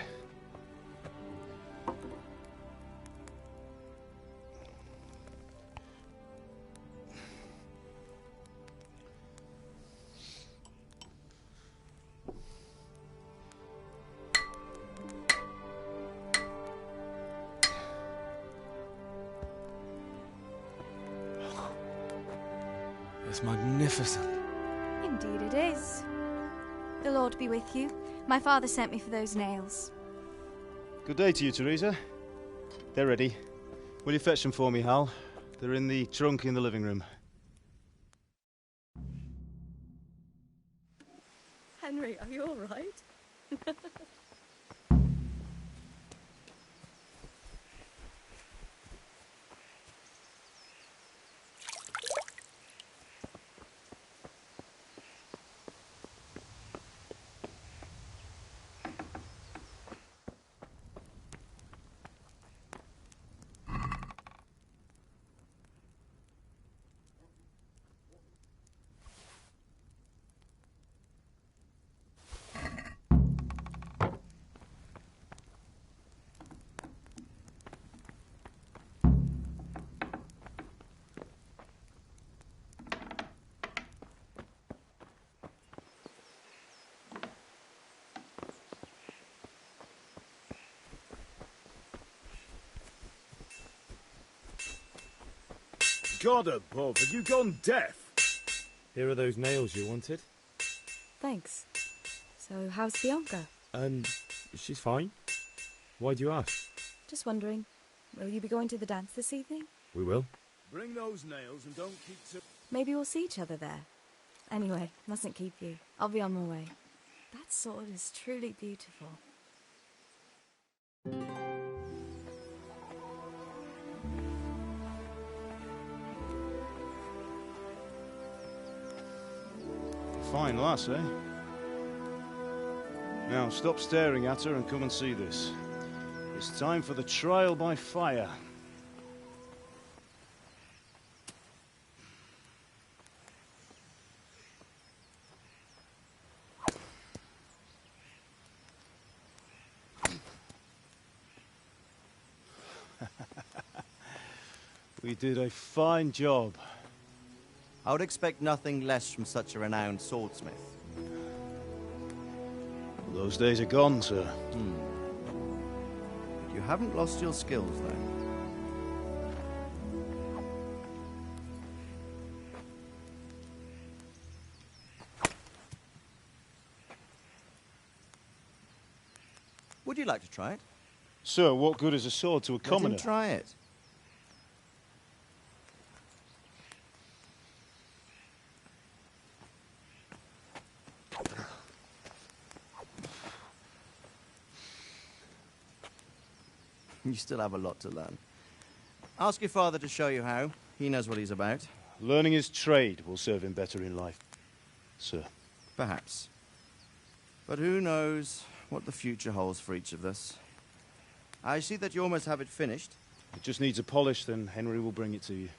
Speaker 6: It's magnificent.
Speaker 1: Indeed it is. The Lord be with you. My father sent me for those nails.
Speaker 5: Good day to you, Teresa. They're ready. Will you fetch them for me, Hal? They're in the trunk in the living room.
Speaker 1: Henry, are you all right?
Speaker 5: God above, have you gone deaf?
Speaker 6: Here are those nails you wanted.
Speaker 1: Thanks. So, how's Bianca?
Speaker 6: She's fine. Why do you ask?
Speaker 1: Just wondering, will you be going to the dance this evening?
Speaker 6: We will.
Speaker 5: Bring those nails and don't keep to...
Speaker 1: Maybe we'll see each other there. Anyway, mustn't keep you. I'll be on my way. That sword is truly beautiful.
Speaker 5: Fine lass, eh? Now, stop staring at her and come and see this. It's time for the trial by fire. We did a fine job.
Speaker 9: I would expect nothing less from such a renowned swordsmith.
Speaker 5: Those days are gone, sir.
Speaker 9: You haven't lost your skills, though. Would you like to try it?
Speaker 5: Sir, what good is a sword to a commoner?
Speaker 9: Let him try it. You still have a lot to learn. Ask your father to show you how. He knows what he's about.
Speaker 5: Learning his trade will serve him better in life, sir.
Speaker 9: Perhaps. But who knows what the future holds for each of us. I see that you almost have it finished.
Speaker 5: It just needs a polish, then Henry will bring it to you.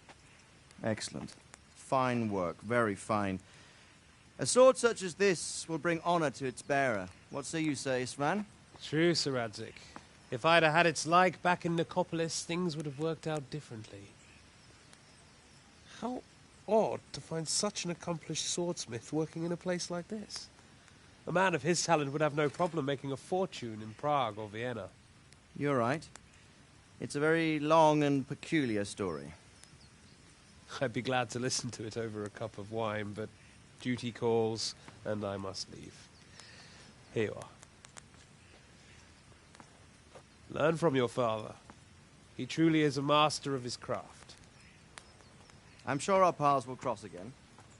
Speaker 9: Excellent. Fine work, very fine. A sword such as this will bring honor to its bearer. What say you, Svan?
Speaker 2: True, Sir Radzig. If I'd have had its like back in Nicopolis, things would have worked out differently. How odd to find such an accomplished swordsmith working in a place like this. A man of his talent would have no problem making a fortune in Prague or Vienna.
Speaker 9: You're right. It's a very long and peculiar story.
Speaker 2: I'd be glad to listen to it over a cup of wine, but duty calls, and I must leave. Here you are. Learn from your father. He truly is a master of his craft.
Speaker 9: I'm sure our paths will cross again.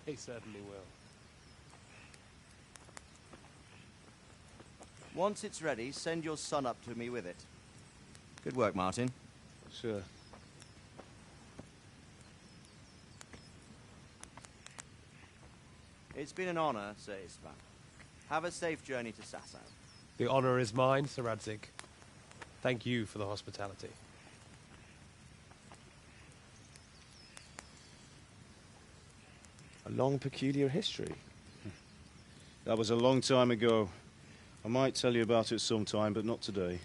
Speaker 2: He certainly will.
Speaker 9: Once it's ready, send your son up to me with it. Good work, Martin.
Speaker 5: Sure.
Speaker 9: It's been an honor, Sir Istvan. Have a safe journey to Sasau.
Speaker 2: The honor is mine, Sir Radzig. Thank you for the hospitality.
Speaker 6: A long, peculiar history.
Speaker 5: That was a long time ago. I might tell you about it sometime, but not today.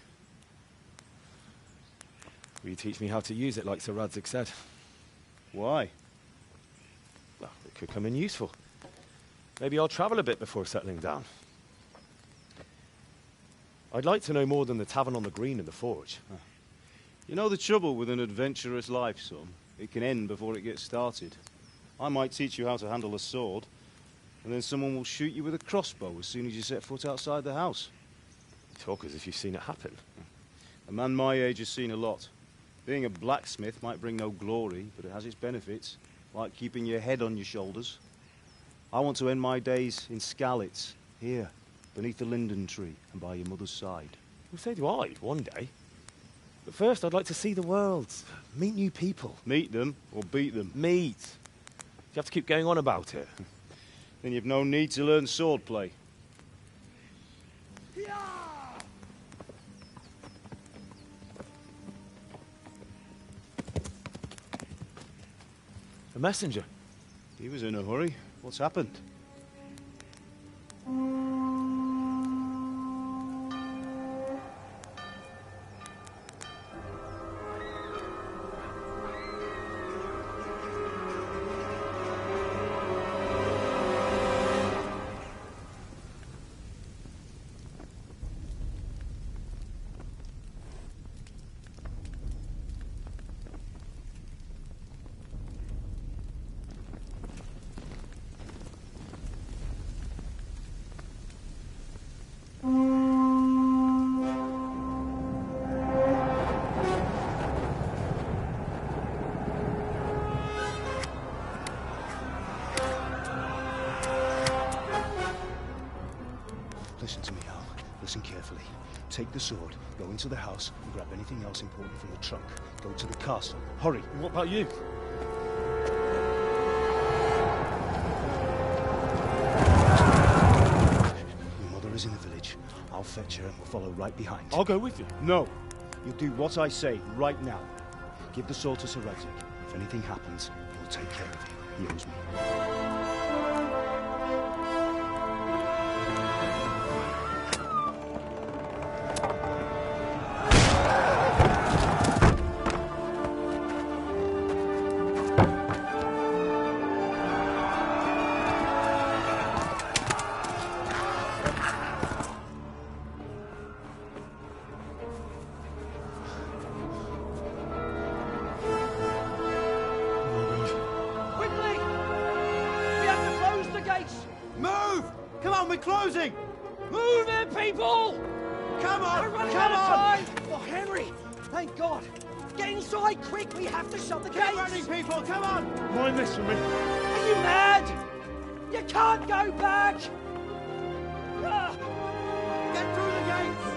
Speaker 6: Will you teach me how to use it, like Sir Radzig said?
Speaker 5: Why?
Speaker 6: Well, it could come in useful. Maybe I'll travel a bit before settling down. I'd like to know more than the tavern on the green and the forge.
Speaker 5: You know the trouble with an adventurous life, son? It can end before it gets started. I might teach you how to handle a sword, and then someone will shoot you with a crossbow as soon as you set foot outside the house.
Speaker 6: You talk as if you've seen it happen.
Speaker 5: A man my age has seen a lot. Being a blacksmith might bring no glory, but it has its benefits, like keeping your head on your shoulders. I want to end my days in Skalitz, here, beneath the linden tree and by your mother's side.
Speaker 6: Well, so do I, one day. But first, I'd like to see the world, meet new people.
Speaker 5: Meet them or beat them?
Speaker 6: Meet. You have to keep going on about it.
Speaker 5: Then you've no need to learn swordplay.
Speaker 6: A messenger.
Speaker 5: He was in a hurry. What's happened? Listen to me, Al. Listen carefully. Take the sword, go into the house, and grab anything else important from the trunk. Go to the castle. Hurry.
Speaker 6: What about you?
Speaker 5: Your mother is in the village. I'll fetch her and we'll follow right behind.
Speaker 6: I'll go with you.
Speaker 5: No. You'll do what I say right now. Give the sword to Sir Radzig. If anything happens, he'll take care of you. He owes me.
Speaker 11: Move! Come on, we're closing! Move it, people! Come on!
Speaker 21: We're running
Speaker 11: come
Speaker 21: out of
Speaker 11: on!
Speaker 21: time! Oh, Henry! Thank God! Get inside, quick! We have to shut the gates!
Speaker 11: Keep running, people! Come on!
Speaker 18: Mind this for me.
Speaker 21: Are you mad? You can't go back! Ah.
Speaker 11: Get through the gates!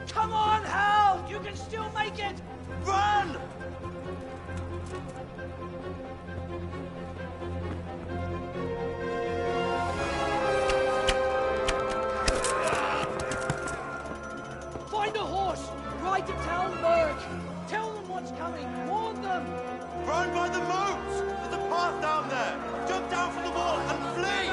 Speaker 21: Come on, Hal! You can still make it!
Speaker 11: Run!
Speaker 21: Find a horse! Ride to Talmberg! Tell them what's coming! Warn them!
Speaker 11: Run by the moat! There's a path down there! Jump down from the wall and flee!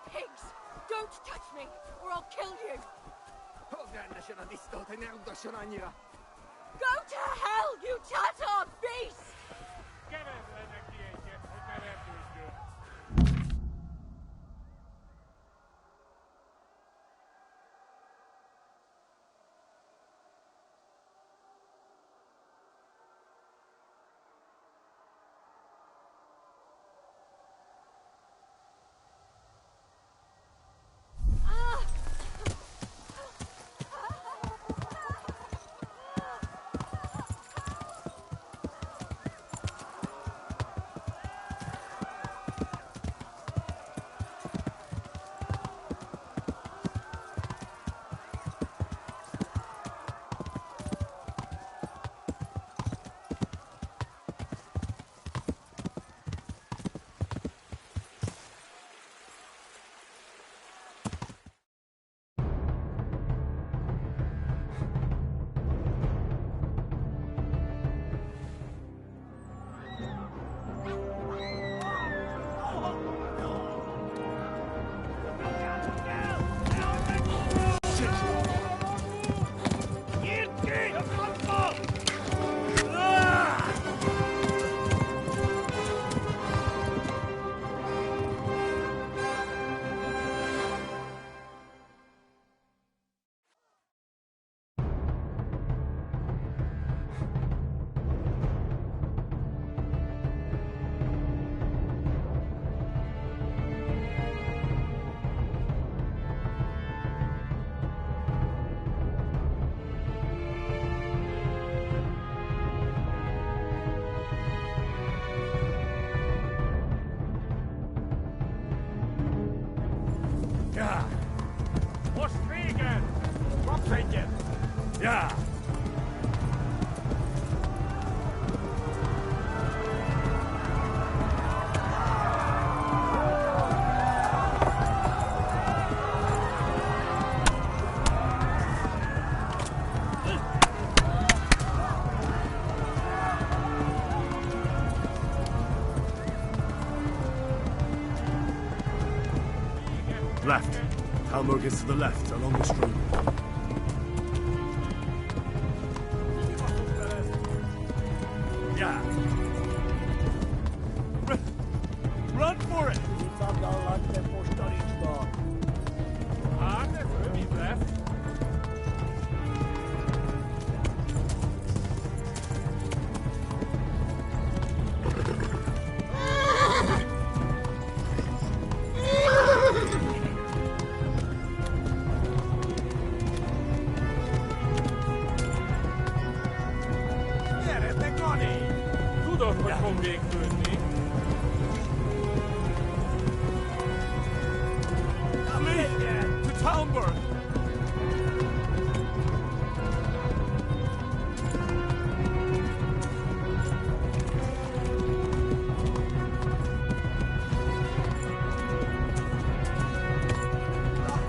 Speaker 12: Pigs! Don't touch me, or I'll kill you! Go to hell, you Tatar beast!
Speaker 7: Yeah. Left. Halmurg is to the left, along the stream. Yeah. Run for it! Left. Tudod, hogy fog végződni. To Talmberg!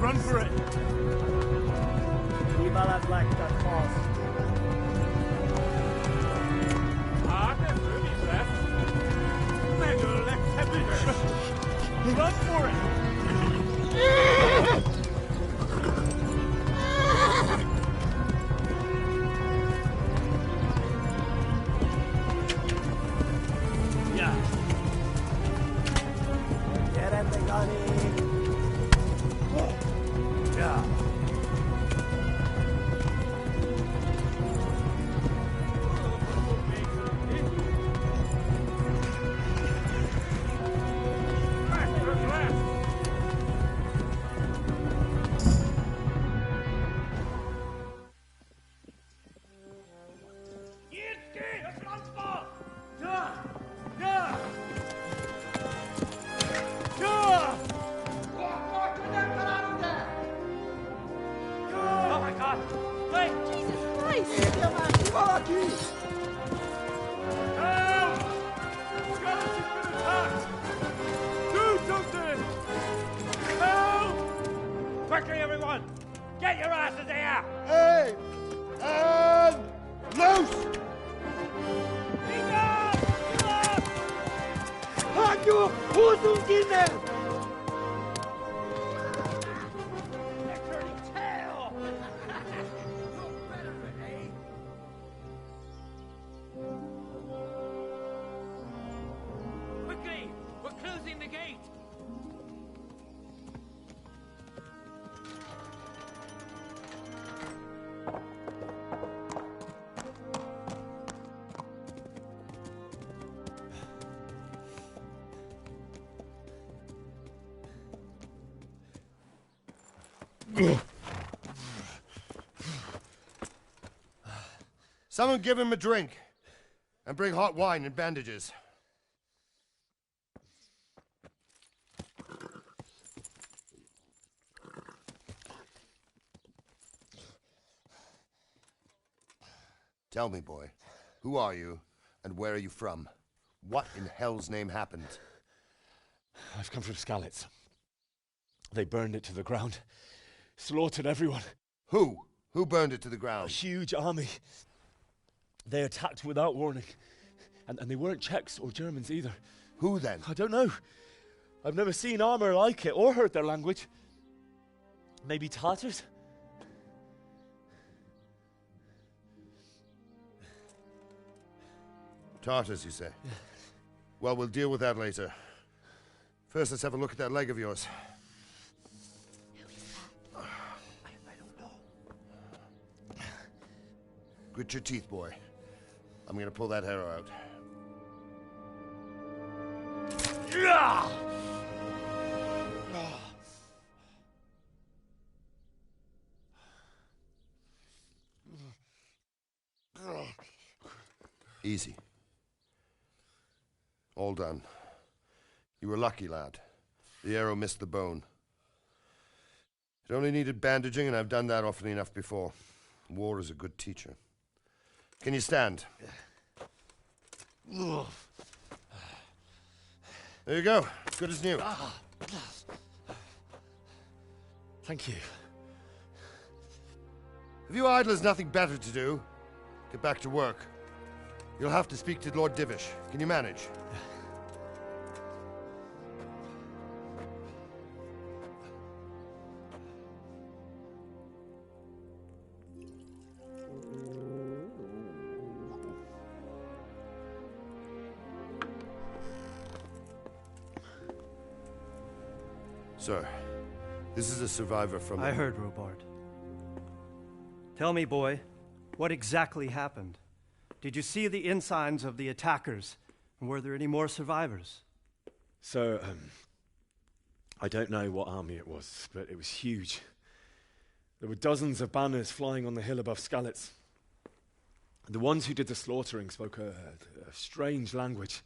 Speaker 7: Run for it!
Speaker 11: Viva la Black Duck Falls.
Speaker 7: Run for it! Yeah.
Speaker 11: Get at the gunny.
Speaker 7: Yeah.
Speaker 10: Quickly, everyone! Get your asses here!
Speaker 17: Hey! And loose!
Speaker 11: Hajo, Hosungine!
Speaker 10: Quickly! We're closing the gate!
Speaker 17: Someone give him a drink. And bring hot wine and bandages. Tell me, boy, who are you and where are you from? What in hell's name happened?
Speaker 6: I've come from Skalitz. They burned it to the ground. Slaughtered everyone.
Speaker 17: Who? Who burned it to the ground?
Speaker 6: A huge army. They attacked without warning. And they weren't Czechs or Germans either.
Speaker 17: Who then?
Speaker 6: I don't know. I've never seen armor like it or heard their language. Maybe Tatars?
Speaker 17: Tartars, you say? Yeah. Well, we'll deal with that later. First, let's have a look at that leg of yours.
Speaker 22: Who is that?
Speaker 17: I don't know. Grit your teeth, boy. I'm gonna pull that arrow out. Easy. All done. You were lucky, lad. The arrow missed the bone. It only needed bandaging, and I've done that often enough before.
Speaker 3: War is a good teacher. Can you stand? There you go. Good as new.
Speaker 6: Thank you.
Speaker 3: If you idlers nothing better to do, get back to work. You'll have to speak to Lord Divish. Can you manage? Sir, this is a survivor from...
Speaker 8: I heard, Robard. Tell me, boy, what exactly happened? Did you see the ensigns of the attackers? And were there any more survivors?
Speaker 6: So, I don't know what army it was, but it was huge. There were dozens of banners flying on the hill above Skalitz. The ones who did the slaughtering spoke a strange language.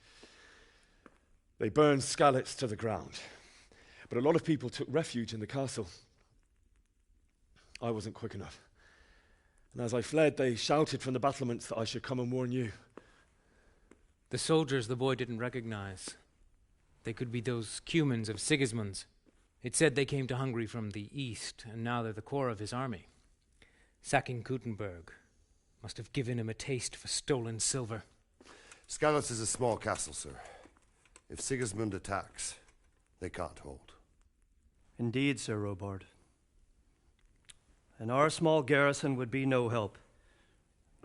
Speaker 6: They burned Skalitz to the ground. But a lot of people took refuge in the castle. I wasn't quick enough. And as I fled, they shouted from the battlements that I should come and warn you.
Speaker 23: The soldiers the boy didn't recognize. They could be those Cumans of Sigismund's. It said they came to Hungary from the east, and now they're the core of his army. Sacking Kuttenberg must have given him a taste for stolen silver.
Speaker 3: Skalitz is a small castle, sir. If Sigismund attacks, they can't hold.
Speaker 8: Indeed, Sir Robard. And our small garrison would be no help,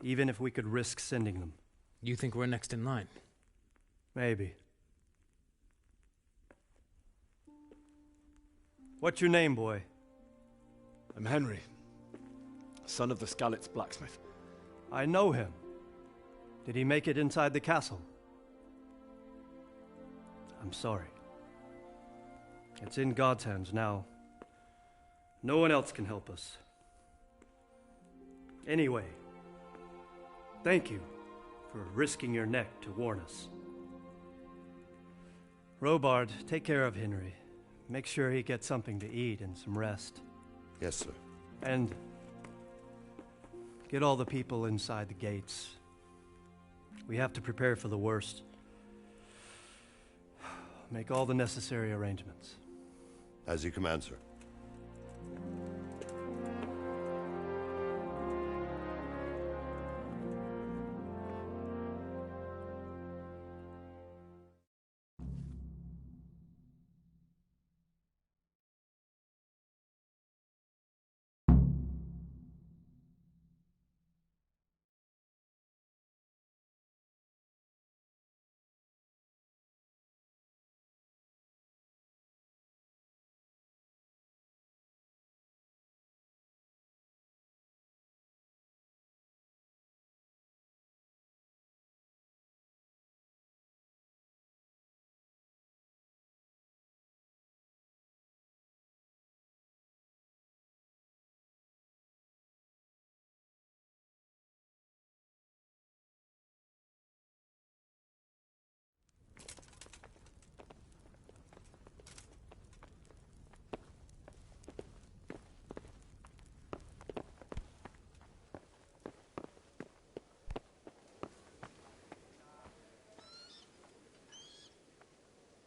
Speaker 8: even if we could risk sending them.
Speaker 23: You think we're next in line?
Speaker 8: Maybe. What's your name, boy?
Speaker 6: I'm Henry, son of the Skalitz blacksmith.
Speaker 8: I know him. Did he make it inside the castle? I'm sorry. It's in God's hands now. No one else can help us. Anyway, thank you for risking your neck to warn us. Robard, take care of Henry. Make sure he gets something to eat and some rest.
Speaker 3: Yes, sir.
Speaker 8: And get all the people inside the gates. We have to prepare for the worst. Make all the necessary arrangements.
Speaker 3: As you command, sir.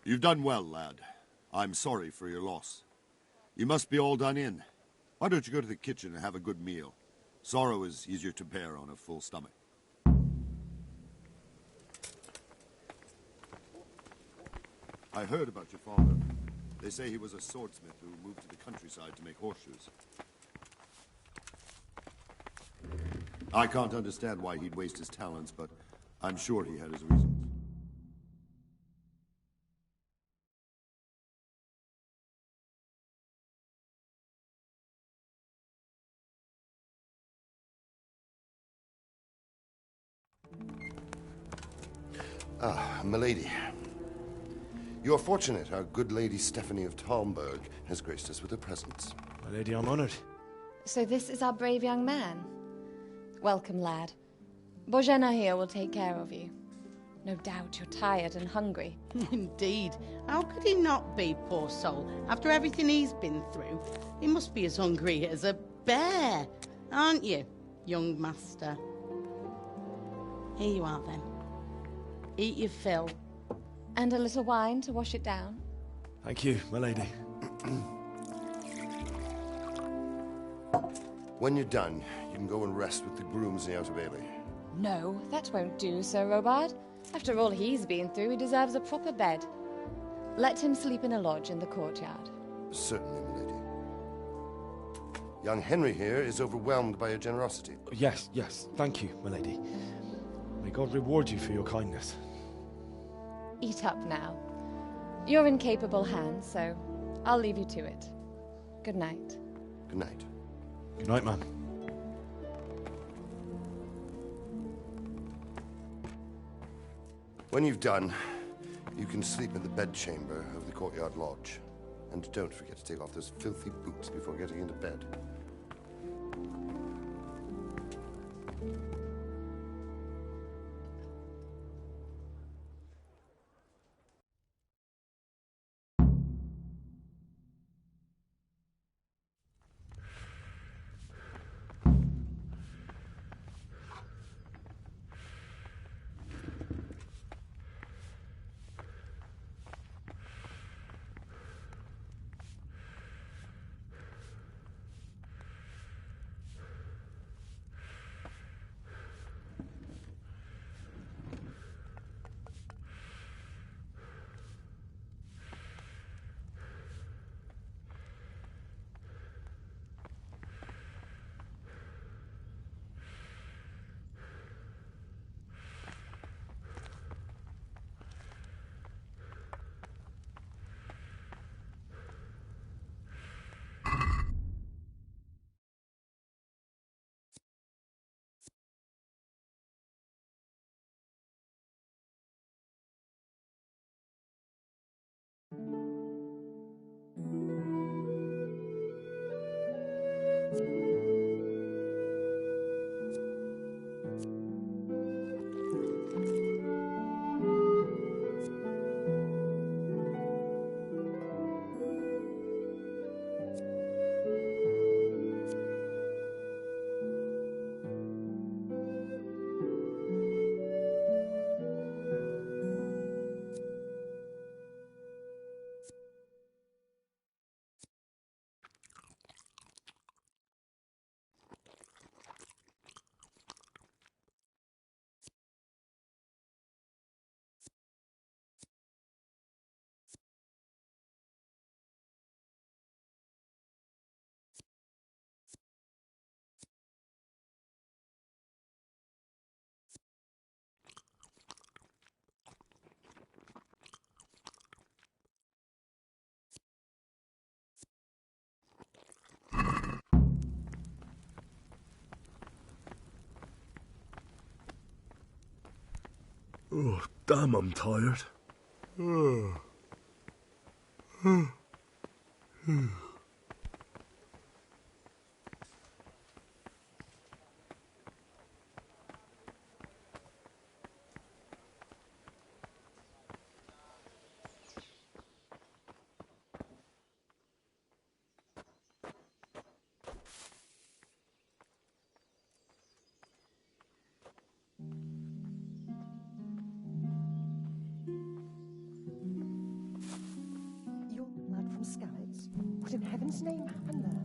Speaker 24: You've done well, lad. I'm sorry for your loss. You must be all done in. Why don't you go to the kitchen and have a good meal? Sorrow is easier to bear on a full stomach. I heard about your father. They say he was a swordsmith who moved to the countryside to make horseshoes. I can't understand why he'd waste his talents, but I'm sure he had his reasons.
Speaker 3: Ah, milady. You're fortunate our good lady Stephanie of Talmberg has graced us with her presence.
Speaker 6: My lady, I'm honored.
Speaker 25: So this is our brave young man. Welcome, lad. Bozhena here will take care of you. No doubt you're tired and hungry.
Speaker 26: Indeed. How could he not be, poor soul? After everything he's been through, he must be as hungry as a bear, aren't you? young master. Here you are, then. Eat your fill.
Speaker 25: And a little wine to wash it down.
Speaker 7: Thank you, my lady.
Speaker 3: When you're done, you can go and rest with the grooms in the Outer Bailey.
Speaker 25: No, that won't do, Sir Robard. After all he's been through, he deserves a proper bed. Let him sleep in a lodge in the courtyard.
Speaker 3: Certainly, my lady. Young Henry here is overwhelmed by your generosity.
Speaker 7: Yes, yes. Thank you, my lady. May God reward you for your kindness.
Speaker 25: Eat up now. You're in capable hands, so I'll leave you to it. Good night.
Speaker 3: Good night.
Speaker 7: Good night, ma'am.
Speaker 3: When you've done, you can sleep in the bedchamber of the courtyard lodge. And don't forget to take off those filthy boots before getting into bed.
Speaker 7: Oh, damn, I'm tired.
Speaker 4: You're lad from Skalitz? What in heaven's name happened there?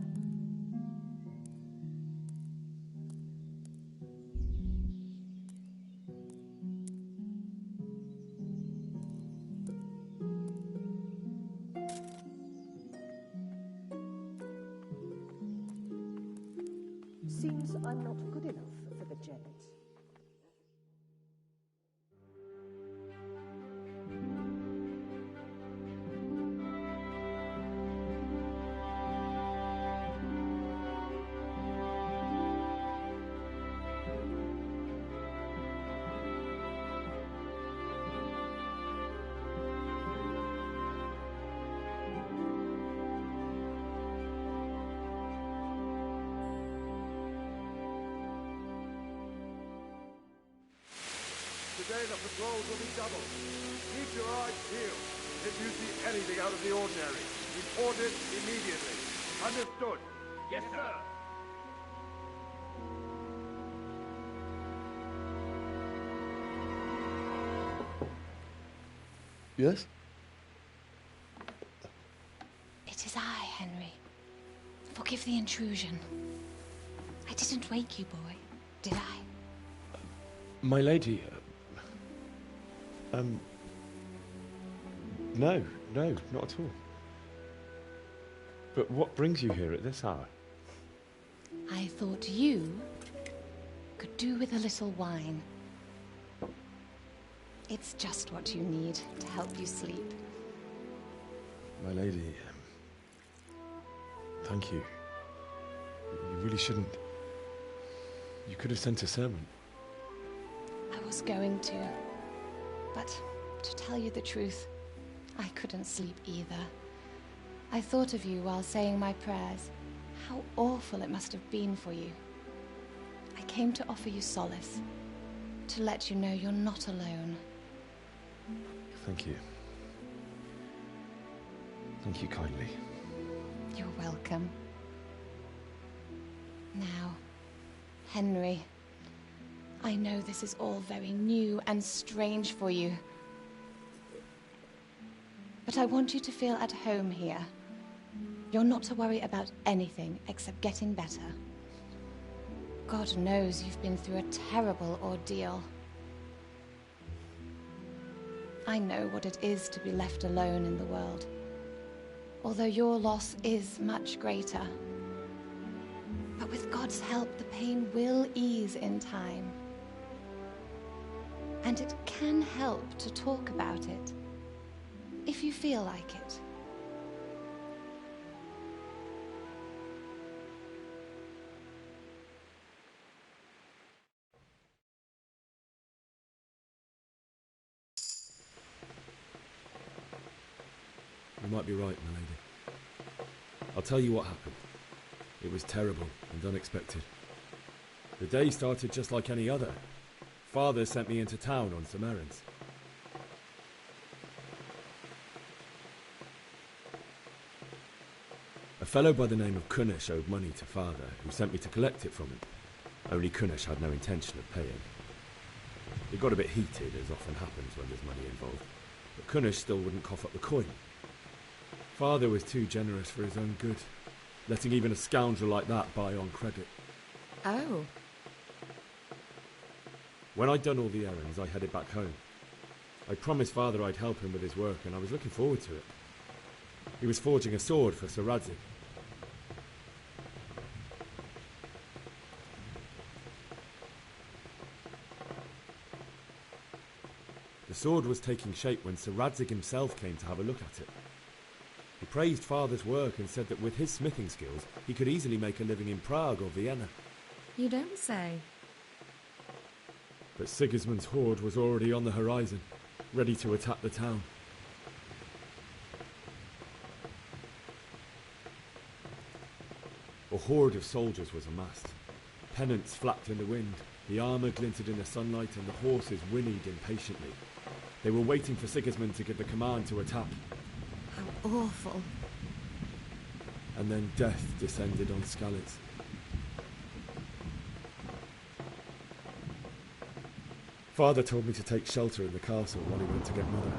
Speaker 4: Seems I'm not good enough for the Jennet.
Speaker 13: Today the patrols will be doubled. Keep your eyes peeled. If you see anything out of the ordinary, report it immediately. Understood?
Speaker 10: Yes, sir.
Speaker 7: Yes?
Speaker 25: It is I, Henry. Forgive the intrusion. I didn't wake you, boy, did I?
Speaker 6: My lady, no, not at all. But what brings you here at this hour?
Speaker 25: I thought you could do with a little wine. It's just what you need to help you sleep.
Speaker 6: My lady, thank you. You really shouldn't. You could have sent a sermon.
Speaker 25: I was going to, but to tell you the truth, I couldn't sleep either. I thought of you while saying my prayers. How awful it must have been for you. I came to offer you solace, to let you know you're not alone.
Speaker 6: Thank you. Thank you kindly.
Speaker 25: You're welcome. Now, Henry, I know this is all very new and strange for you. But I want you to feel at home here. You're not to worry about anything except getting better. God knows you've been through a terrible ordeal. I know what it is to be left alone in the world, although your loss is much greater. But with God's help, the pain will ease in time. And it can help to talk about it, if you feel like it.
Speaker 6: You might be right, my lady. I'll tell you what happened. It was terrible and unexpected. The day started just like any other. Father sent me into town on some errands. A fellow by the name of Kunesh owed money to Father, who sent me to collect it from him. Only Kunesh had no intention of paying. It got a bit heated, as often happens when there's money involved, but Kunesh still wouldn't cough up the coin. Father was too generous for his own good, letting even a scoundrel like that buy on credit.
Speaker 25: Oh.
Speaker 6: When I'd done all the errands, I headed back home. I promised Father I'd help him with his work, and I was looking forward to it. He was forging a sword for Sir Radzig. The sword was taking shape when Sir Radzig himself came to have a look at it. He praised Father's work and said that with his smithing skills, he could easily make a living in Prague or Vienna.
Speaker 1: You don't say.
Speaker 6: But Sigismund's horde was already on the horizon, ready to attack the town. A horde of soldiers was amassed. Pennants flapped in the wind, the armour glinted in the sunlight, and the horses whinnied impatiently. They were waiting for Sigismund to give the command to attack.
Speaker 1: How awful.
Speaker 6: And then death descended on Skalitz. Father told me to take shelter in the castle while he went to get Mother.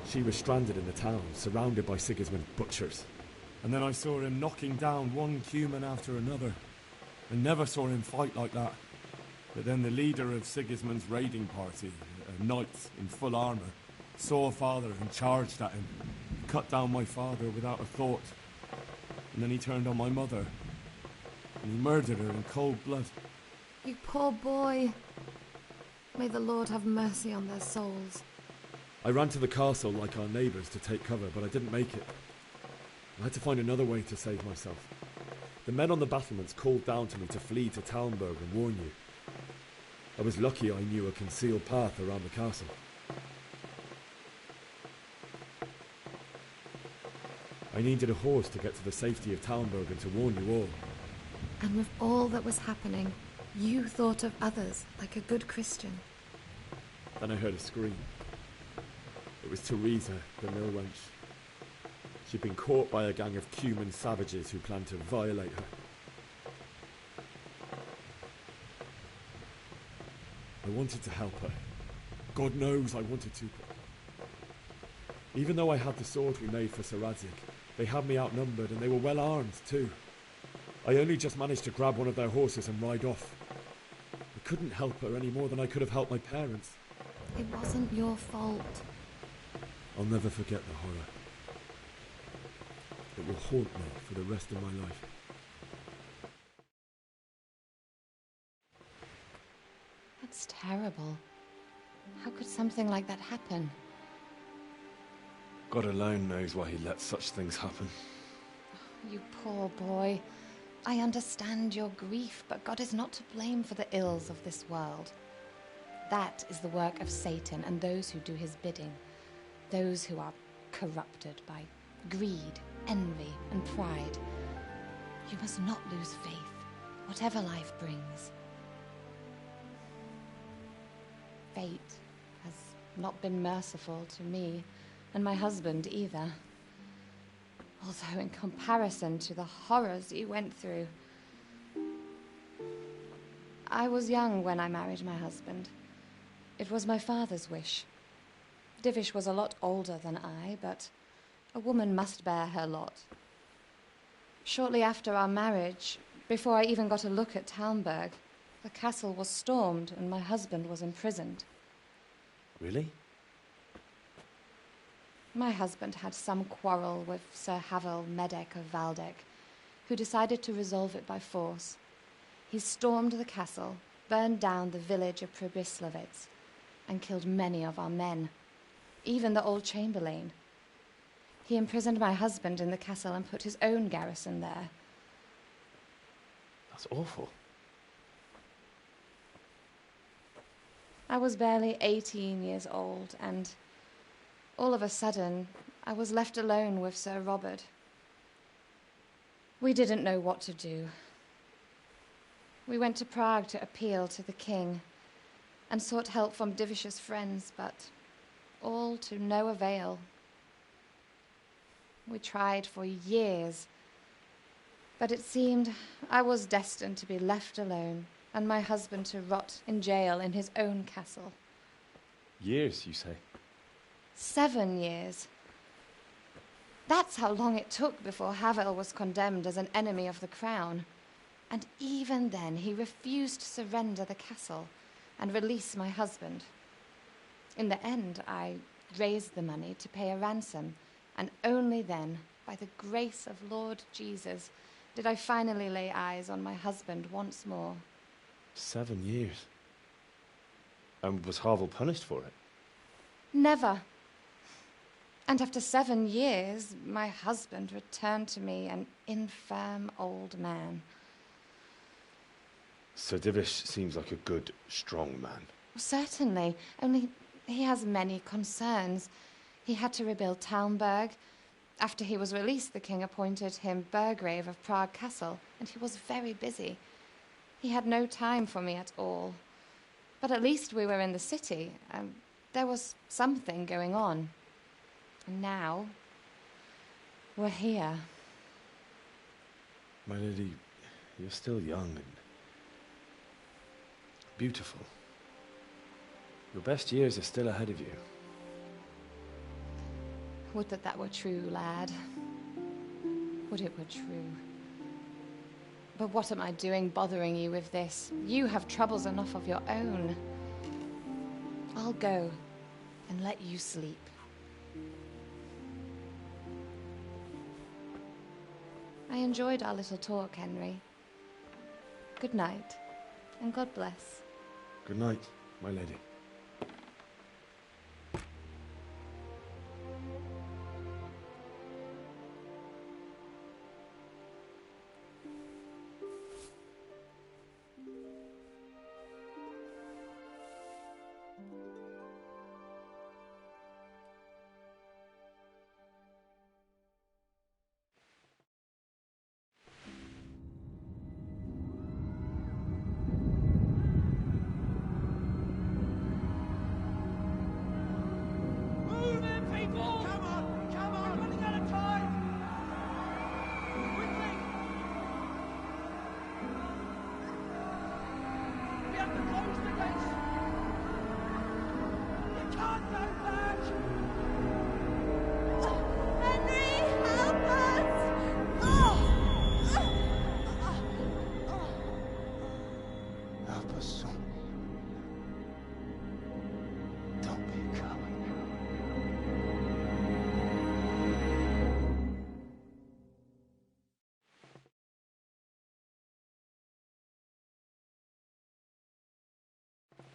Speaker 6: She was stranded in the town, surrounded by Sigismund's butchers. And then I saw him knocking down one human after another. I never saw him fight like that. But then the leader of Sigismund's raiding party, a knight in full armour, saw Father and charged at him. Cut down my father without a thought. And then he turned on my mother. And he murdered her in cold blood.
Speaker 1: You poor boy. May the Lord have mercy on their souls.
Speaker 6: I ran to the castle like our neighbours to take cover, but I didn't make it. I had to find another way to save myself. The men on the battlements called down to me to flee to Talmberg and warn you. I was lucky I knew a concealed path around the castle. I needed a horse to get to the safety of Talmberg and to warn you all.
Speaker 1: And with all that was happening, you thought of others like a good Christian.
Speaker 6: Then I heard a scream. It was Teresa, the mill wench. She'd been caught by a gang of Cuman savages who planned to violate her. I wanted to help her. God knows I wanted to, Even though I had the sword we made for Sir Radzig, they had me outnumbered and they were well armed too. I only just managed to grab one of their horses and ride off. I couldn't help her any more than I could have helped my parents.
Speaker 1: It wasn't your fault.
Speaker 6: I'll never forget the horror. It will haunt me for the rest of my life.
Speaker 25: That's terrible. How could something like that happen?
Speaker 6: God alone knows why he lets such things happen.
Speaker 25: You poor boy. I understand your grief, but God is not to blame for the ills of this world. That is the work of Satan and those who do his bidding. Those who are corrupted by greed, envy, and pride. You must not lose faith, whatever life brings. Fate has not been merciful to me, and my husband either. Although in comparison to the horrors you went through. I was young when I married my husband. It was my father's wish. Divish was a lot older than I, but a woman must bear her lot. Shortly after our marriage, before I even got a look at Talmberg, the castle was stormed and my husband was imprisoned.
Speaker 7: Really?
Speaker 25: My husband had some quarrel with Sir Havel Medek of Valdek, who decided to resolve it by force. He stormed the castle, burned down the village of Pribyslavitz, and killed many of our men, even the old chamberlain. He imprisoned my husband in the castle and put his own garrison there.
Speaker 7: That's awful.
Speaker 25: I was barely 18 years old, and all of a sudden, I was left alone with Sir Robert. We didn't know what to do. We went to Prague to appeal to the king and sought help from Divish's friends, but all to no avail. We tried for years, but it seemed I was destined to be left alone and my husband to rot in jail in his own castle.
Speaker 7: Years, you say?
Speaker 25: 7 years. That's how long it took before Havel was condemned as an enemy of the crown. And even then, he refused to surrender the castle and release my husband. In the end, I raised the money to pay a ransom, and only then, by the grace of Lord Jesus, did I finally lay eyes on my husband once more.
Speaker 7: 7 years? And was Havel punished for it?
Speaker 25: Never. And after 7 years, my husband returned to me an infirm old man.
Speaker 7: Sir Divish seems like a good, strong man.
Speaker 25: Certainly, only he has many concerns. He had to rebuild Talmberg. After he was released, the king appointed him Burgrave of Prague Castle, and he was very busy. He had no time for me at all. But at least we were in the city, and there was something going on. And now, we're here.
Speaker 7: My lady, you're still young and beautiful. Your best years are still ahead of you.
Speaker 25: Would that that were true, lad. Would it were true. But what am I doing bothering you with this? You have troubles enough of your own. I'll go and let you sleep. I enjoyed our little talk, Henry. Good night, and God bless.
Speaker 7: Good night, my lady.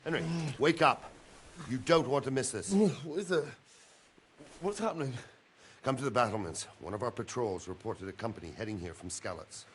Speaker 3: Henry, wake up. You don't want to miss this.
Speaker 13: What is it? What's happening?
Speaker 3: Come to the battlements. One of our patrols reported a company heading here from Skalitz.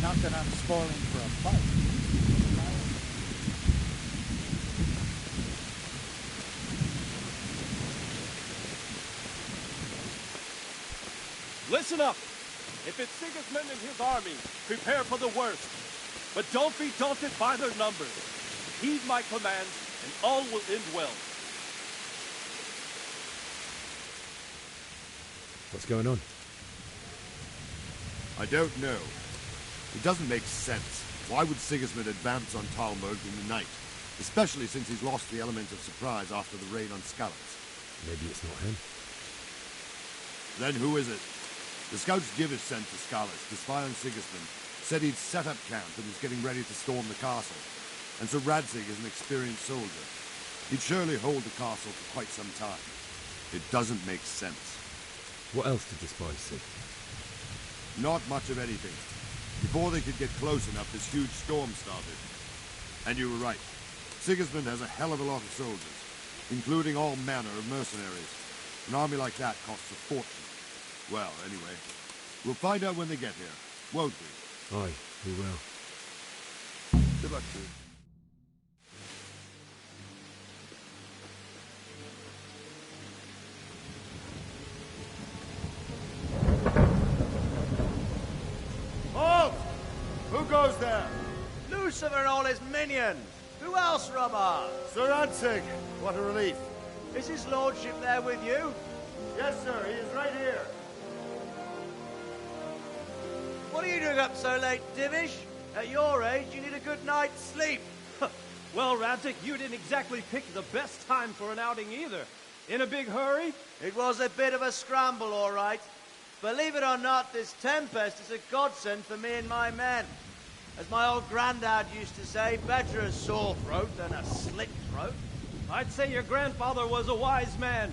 Speaker 11: Not that I'm spoiling for a fight.
Speaker 7: Listen up! If it's Sigismund and his army, prepare for the worst. But don't be daunted by their numbers. Heed my commands, and all will end well.
Speaker 6: What's going on?
Speaker 24: I don't know. It doesn't make sense. Why would Sigismund advance on Talmberg in the night? Especially since he's lost the element of surprise after the raid on Skalitz.
Speaker 6: Maybe it's not him.
Speaker 24: Then who is it? The scouts Givis sent to Skalitz to spy on Sigismund said he'd set up camp and was getting ready to storm the castle. And Sir Radzig is an experienced soldier. He'd surely hold the castle for quite some time. It doesn't make sense.
Speaker 6: What else did the spies see?
Speaker 24: Not much of anything. Before they could get close enough, this huge storm started. And you were right. Sigismund has a hell of a lot of soldiers, including all manner of mercenaries. An army like that costs a fortune. Well, anyway, we'll find out when they get here, won't we?
Speaker 6: Aye, we will.
Speaker 13: Good luck to you.
Speaker 9: Halt! Who goes there? Lucifer and all his minions. Who else, Robert?
Speaker 13: Sir Radzig. What a relief.
Speaker 9: Is his lordship there with you?
Speaker 13: Yes, sir. He is right here.
Speaker 9: What are you doing up so late, Divish? At your age, you need a good night's sleep.
Speaker 7: Well, Radzig, you didn't exactly pick the best time for an outing either. In a big hurry?
Speaker 9: It was a bit of a scramble, all right. Believe it or not, this tempest is a godsend for me and my men. As my old granddad used to say, better a sore throat than a slit throat.
Speaker 7: I'd say your grandfather was a wise man.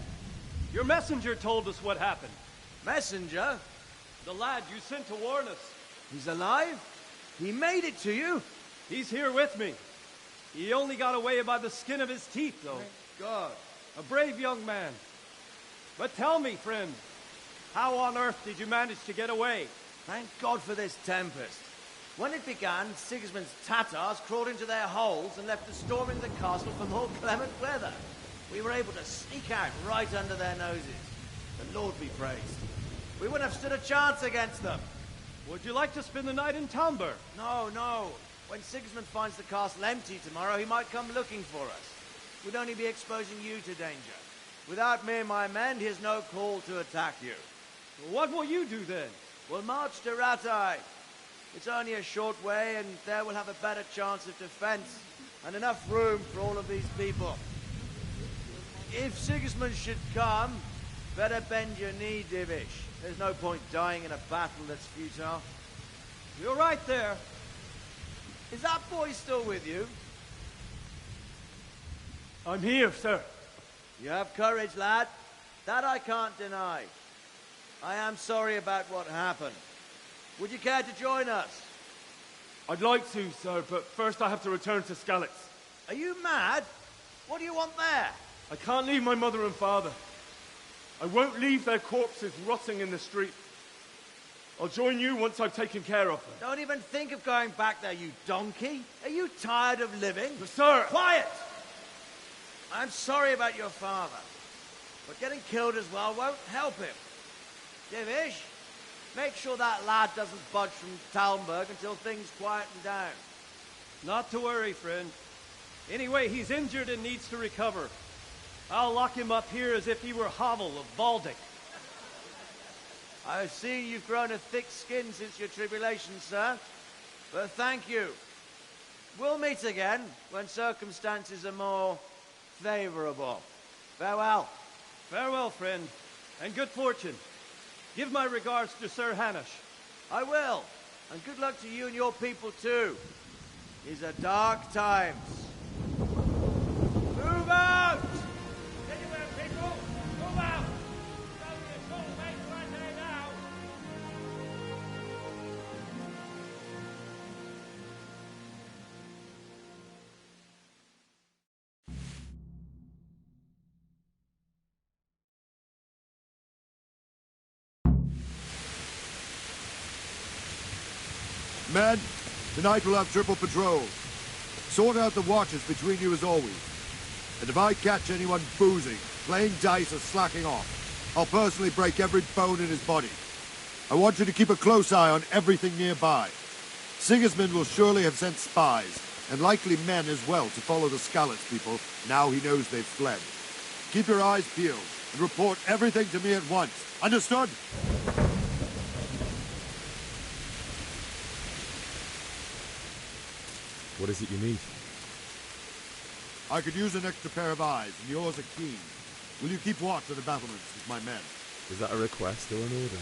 Speaker 7: Your messenger told us what happened.
Speaker 9: Messenger?
Speaker 7: The lad you sent to warn us.
Speaker 9: He's alive? He made it to you?
Speaker 7: He's here with me. He only got away by the skin of his teeth, though.
Speaker 9: Thank God.
Speaker 7: A brave young man. But tell me, friend, how on earth did you manage to get away?
Speaker 9: Thank God for this tempest. When it began, Sigismund's Tatars crawled into their holes and left us storming the castle for more clement weather. We were able to sneak out right under their noses. The Lord be praised. We wouldn't have stood a chance against them.
Speaker 2: Would you like to spend the night in Talmberg?
Speaker 9: No, no. When Sigismund finds the castle empty tomorrow, he might come looking for us. We'd only be exposing you to danger. Without me and my men, he has no call to attack you.
Speaker 2: What will you do then?
Speaker 9: We'll march to Rattay. It's only a short way, and there we'll have a better chance of defense, and enough room for all of these people. If Sigismund should come, better bend your knee, Divish. There's no point dying in a battle that's futile.
Speaker 2: You're right there.
Speaker 9: Is that boy still with you?
Speaker 2: I'm here, sir.
Speaker 9: You have courage, lad. That I can't deny. I am sorry about what happened. Would you care to join us?
Speaker 2: I'd like to, sir, but first I have to return to Skalitz.
Speaker 9: Are you mad? What do you want there?
Speaker 2: I can't leave my mother and father. I won't leave their corpses rotting in the street. I'll join you once I've taken care of them.
Speaker 9: Don't even think of going back there, you donkey. Are you tired of living?
Speaker 2: But sir!
Speaker 9: Quiet! I'm sorry about your father, but getting killed as well won't help him. Divish, make sure that lad doesn't budge from Talmberg until things quieten down.
Speaker 2: Not to worry, friend. Anyway, he's injured and needs to recover. I'll lock him up here as if he were Havel of Baldic.
Speaker 9: I've seen you've grown a thick skin since your tribulation, sir. But thank you. We'll meet again when circumstances are more favorable. Farewell.
Speaker 2: Farewell, friend, and good fortune. Give my regards to Sir Hanush.
Speaker 9: I will. And good luck to you and your people, too. These are dark times. Move out!
Speaker 2: Anywhere, people! Move out! Don't be a soul mate right there now!
Speaker 24: Men, tonight we'll have triple patrol. Sort out the watches between you as always. And if I catch anyone boozing, playing dice or slacking off, I'll personally break every bone in his body. I want you to keep a close eye on everything nearby. Sigismund will surely have sent spies, and likely men as well, to follow the Skalitz people now he knows they've fled. Keep your eyes peeled, and report everything to me at once. Understood?
Speaker 6: What is it you need?
Speaker 24: I could use an extra pair of eyes, and yours are keen. Will you keep watch of the battlements with my men?
Speaker 6: Is that a request or an order?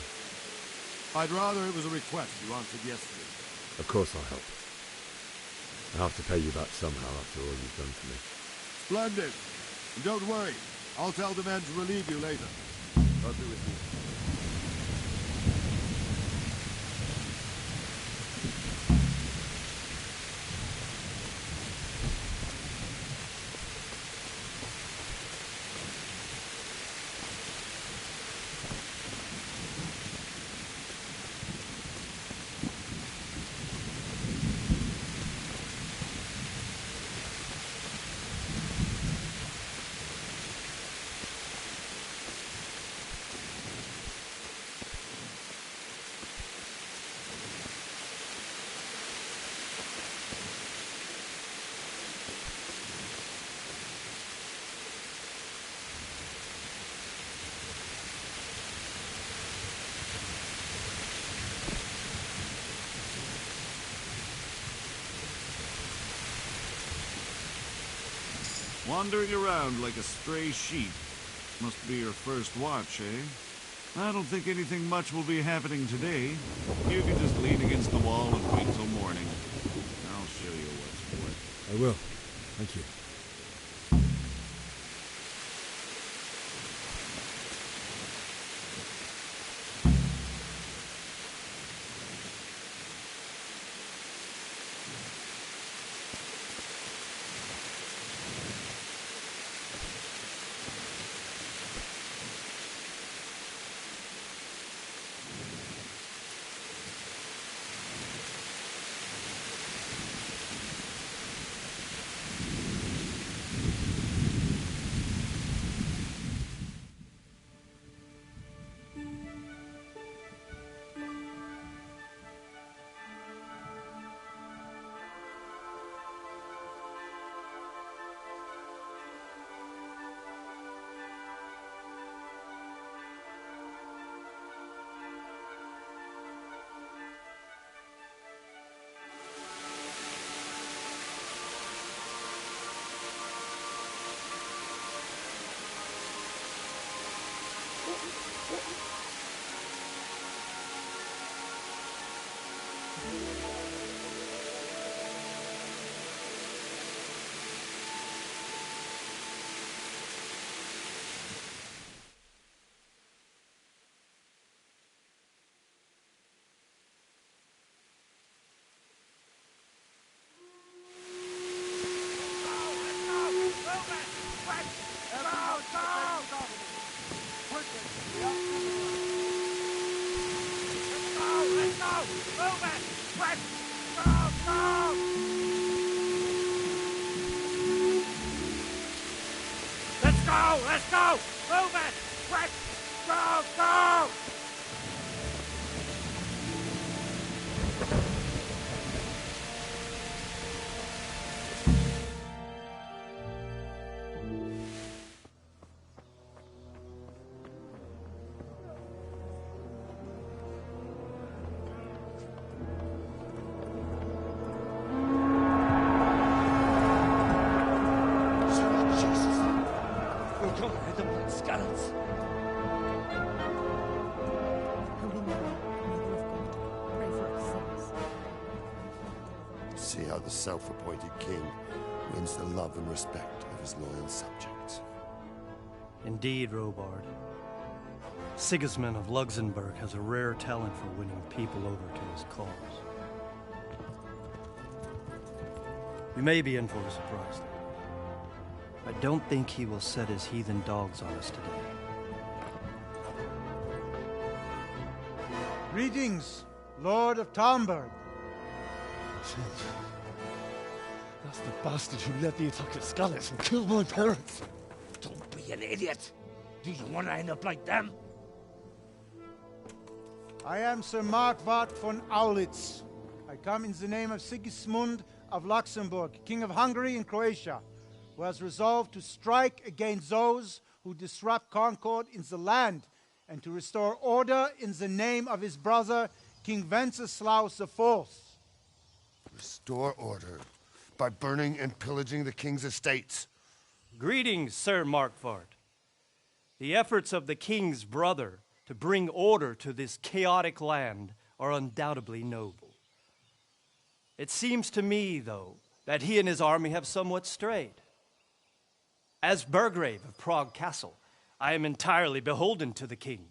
Speaker 24: I'd rather it was a request you answered yes to.
Speaker 6: Of course I'll help. I'll have to pay you back somehow after all you've done for me.
Speaker 24: Splendid. And don't worry, I'll tell the men to relieve you later. I'll be with you.
Speaker 14: Wandering around like a stray sheep. Must be your first watch, eh? I don't think anything much will be happening today. You can just lean against the wall and wait till morning. I'll show you what's what.
Speaker 6: I will. Thank you.
Speaker 10: go! Let's go! Move it! Quick! Go! Go!
Speaker 3: See how the self-appointed king wins the love and respect of his loyal subjects.
Speaker 8: Indeed, Robard. Sigismund of Luxembourg has a rare talent for winning people over to his cause. You may be in for a surprise, though. I don't think he will set his heathen dogs on us today.
Speaker 5: Greetings, Lord of Talmberg.
Speaker 15: That's the bastard who led the attack at Skalitz and killed my parents.
Speaker 10: Don't be an idiot. Do you want to end up like them?
Speaker 5: I am Sir Markwart von Aulitz. I come in the name of Sigismund of Luxembourg, King of Hungary and Croatia, who has resolved to strike against those who disrupt concord in the land and to restore order in the name of his brother, King Wenceslaus IV.
Speaker 3: Restore order by burning and pillaging the king's estates.
Speaker 8: Greetings, Sir Markwart. The efforts of the king's brother to bring order to this chaotic land are undoubtedly noble. It seems to me, though, that he and his army have somewhat strayed. As Burgrave of Prague Castle, I am entirely beholden to the king,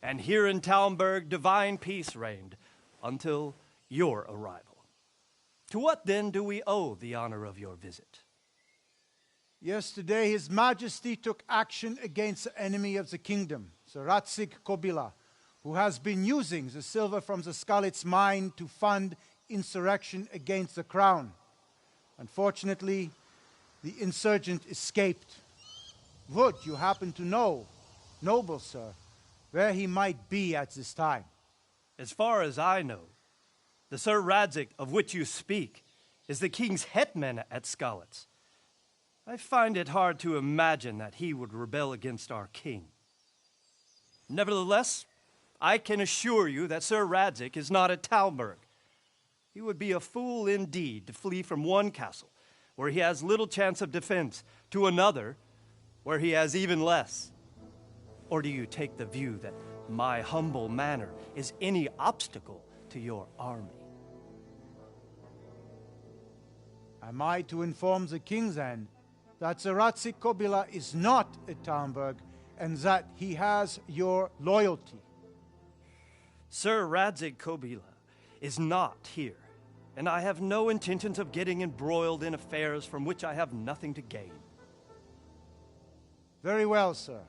Speaker 8: and here in Talmberg divine peace reigned until your arrival. To what then do we owe the honor of your visit?
Speaker 5: Yesterday, His Majesty took action against the enemy of the kingdom, Sir Radzig Kobyla, who has been using the silver from the Skalitz mine to fund insurrection against the crown. Unfortunately, the insurgent escaped. Would you happen to know, noble sir, where he might be at this time?
Speaker 8: As far as I know, the Sir Radzig of which you speak is the king's hetman at Skalitz. I find it hard to imagine that he would rebel against our king. Nevertheless, I can assure you that Sir Radzig is not at Talmberg. He would be a fool indeed to flee from one castle, where he has little chance of defense, to another, where he has even less. Or do you take the view that my humble manner is any obstacle to your army?
Speaker 5: Am I to inform the king then that Sir Radzig Kobyla is not at Talmberg and that he has your loyalty?
Speaker 8: Sir Radzig Kobyla is not here, and I have no intentions of getting embroiled in affairs from which I have nothing to gain.
Speaker 5: Very well, sir.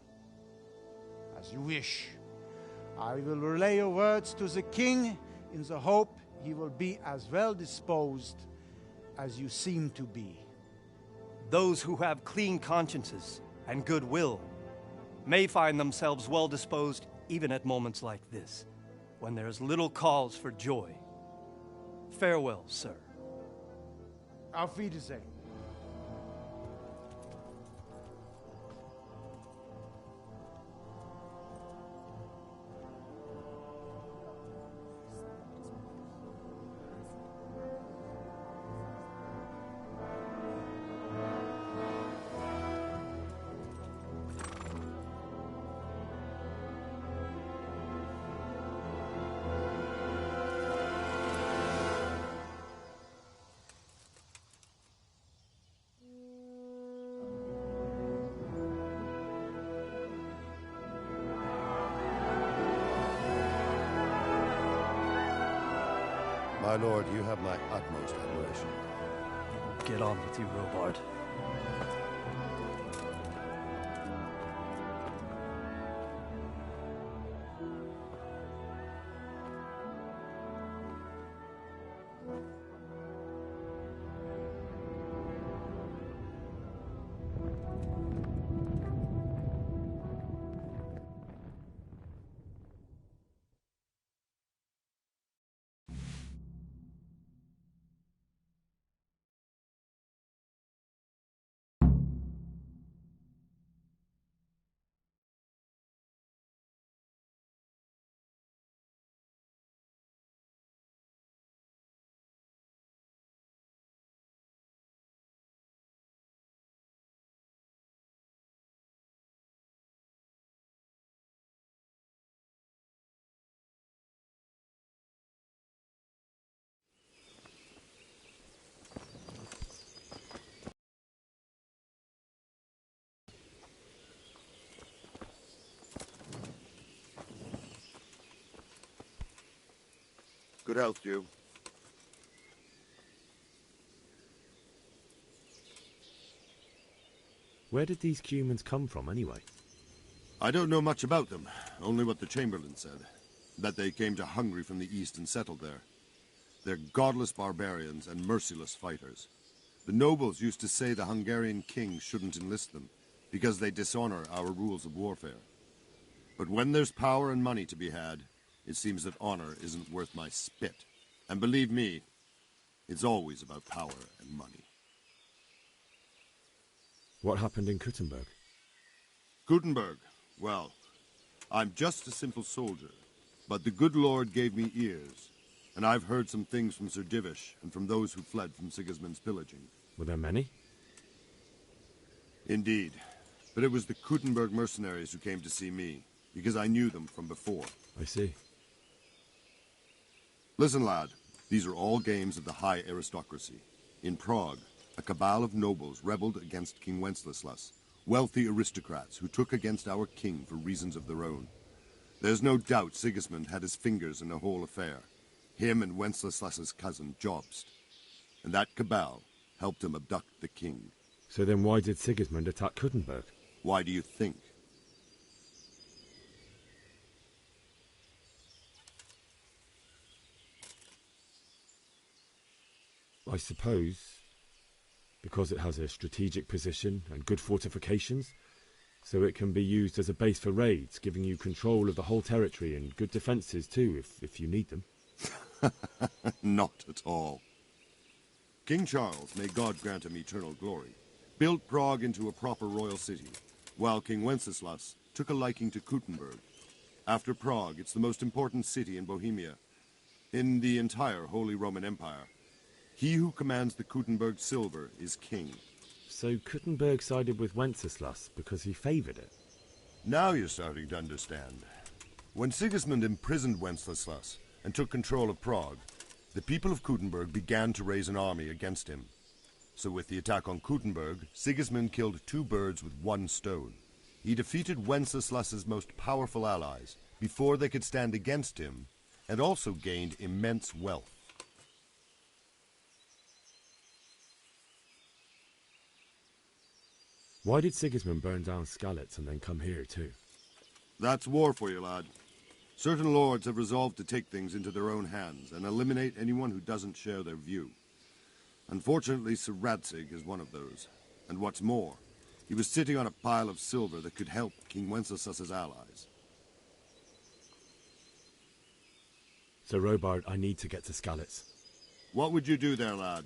Speaker 5: As you wish. I will relay your words to the king in the hope he will be as well disposed as you seem to be.
Speaker 8: Those who have clean consciences and goodwill may find themselves well disposed even at moments like this, when there is little cause for joy. Farewell, sir.
Speaker 5: Auf Wiedersehen.
Speaker 3: My lord, you have my utmost admiration.
Speaker 8: Get on with you, Robard.
Speaker 3: Good health to you.
Speaker 6: Where did these humans come from, anyway?
Speaker 24: I don't know much about them, only what the Chamberlain said. That they came to Hungary from the east and settled there. They're godless barbarians and merciless fighters. The nobles used to say the Hungarian king shouldn't enlist them, because they dishonor our rules of warfare. But when there's power and money to be had, it seems that honor isn't worth my spit. And believe me, it's always about power and money.
Speaker 6: What happened in Kuttenberg?
Speaker 24: Kuttenberg? Well, I'm just a simple soldier, but the good Lord gave me ears, and I've heard some things from Sir Divish and from those who fled from Sigismund's pillaging.
Speaker 6: Were there many?
Speaker 24: Indeed, but it was the Kuttenberg mercenaries who came to see me, because I knew them from before.
Speaker 6: I see.
Speaker 24: Listen, lad, these are all games of the high aristocracy. In Prague, a cabal of nobles rebelled against King Wenceslas, wealthy aristocrats who took against our king for reasons of their own. There's no doubt Sigismund had his fingers in the whole affair. Him and Wenceslas's cousin, Jobst. And that cabal helped him abduct the king.
Speaker 6: So then why did Sigismund attack Kuttenberg?
Speaker 24: Why do you think?
Speaker 6: I suppose because it has a strategic position and good fortifications, so it can be used as a base for raids, giving you control of the whole territory and good defences too, if you need them.
Speaker 24: Not at all. King Charles, may God grant him eternal glory, built Prague into a proper royal city, while King Wenceslas took a liking to Kuttenberg. After Prague, it's the most important city in Bohemia, in the entire Holy Roman Empire. He who commands the Kuttenberg silver is king.
Speaker 6: So Kuttenberg sided with Wenceslas because he favoured it?
Speaker 3: Now you're starting to understand. When Sigismund imprisoned Wenceslas and took control of Prague, the people of Kuttenberg began to raise an army against him. So with the attack on Kuttenberg, Sigismund killed 2 birds with 1 stone. He defeated Wenceslas's most powerful allies before they could stand against him, and also gained immense wealth.
Speaker 6: Why did Sigismund burn down Skalitz and then come here too?
Speaker 24: That's war for you, lad. Certain lords have resolved to take things into their own hands and eliminate anyone who doesn't share their view. Unfortunately, Sir Radzig is one of those. And what's more, he was sitting on a pile of silver that could help King Wenceslas's allies.
Speaker 6: Sir Robard, I need to get to Skalitz.
Speaker 24: What would you do there, lad?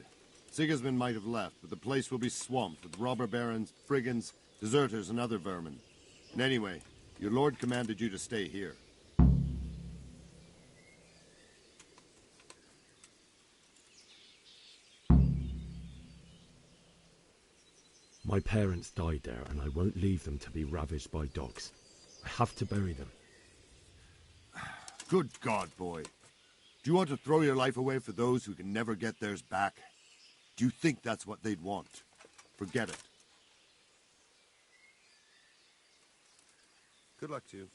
Speaker 24: Sigismund might have left, but the place will be swamped with robber barons, brigands, deserters, and other vermin. And anyway, your lord commanded you to stay here.
Speaker 6: My parents died there, and I won't leave them to be ravaged by dogs. I have to bury them.
Speaker 24: Good God, boy. Do you want to throw your life away for those who can never get theirs back? Do you think that's what they'd want? Forget it.
Speaker 3: Good luck to you.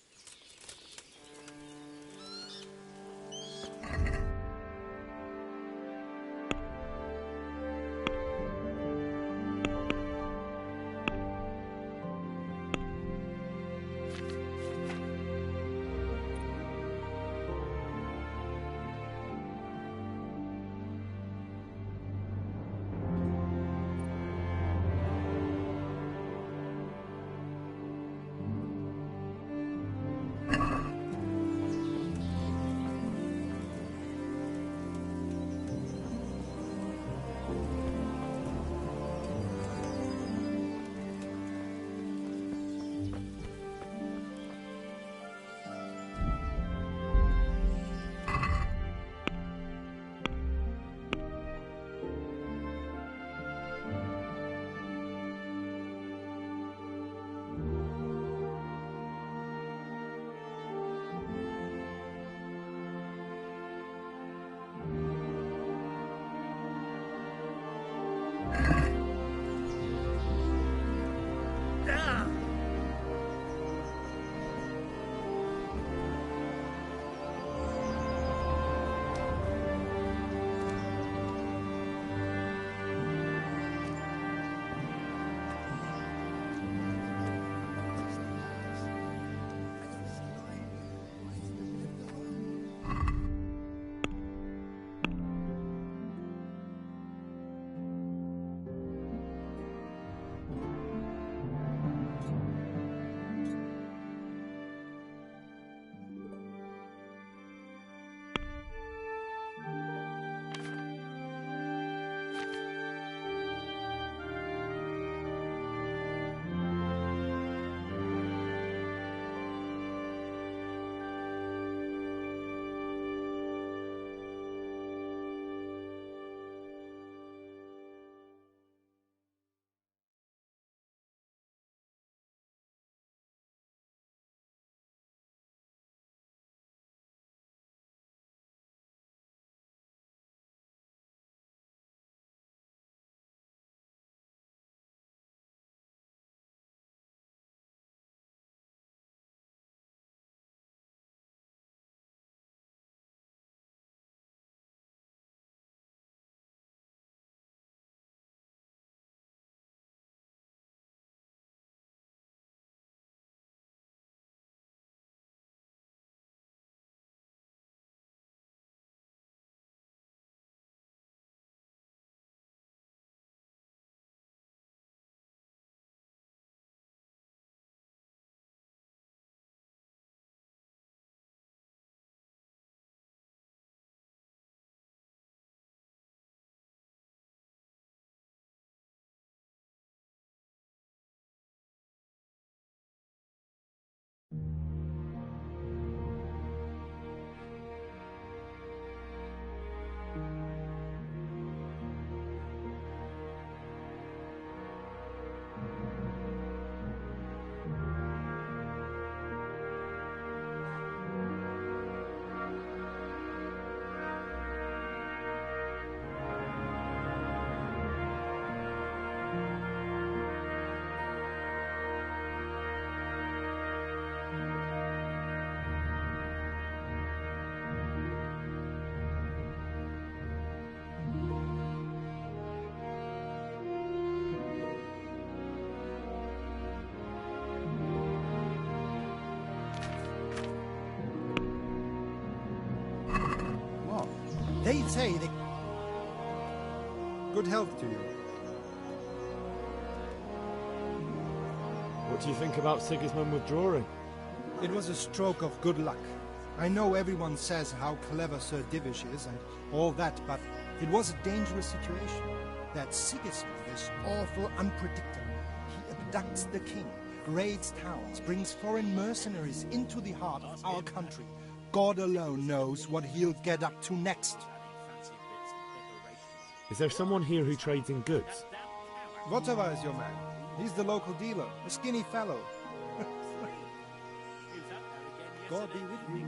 Speaker 17: say they... Good health to you.
Speaker 6: What do you think about Sigismund withdrawing?
Speaker 17: It was a stroke of good luck. I know everyone says how clever Sir Divish is and all that, but it was a dangerous situation. That Sigismund is awful unpredictable. He abducts the king, raids towns, brings foreign mercenaries into the heart of our country. God alone knows what he'll get up to next.
Speaker 6: Is there someone here who trades in goods?
Speaker 17: Votava is your man. He's the local dealer, a skinny fellow. God be with you.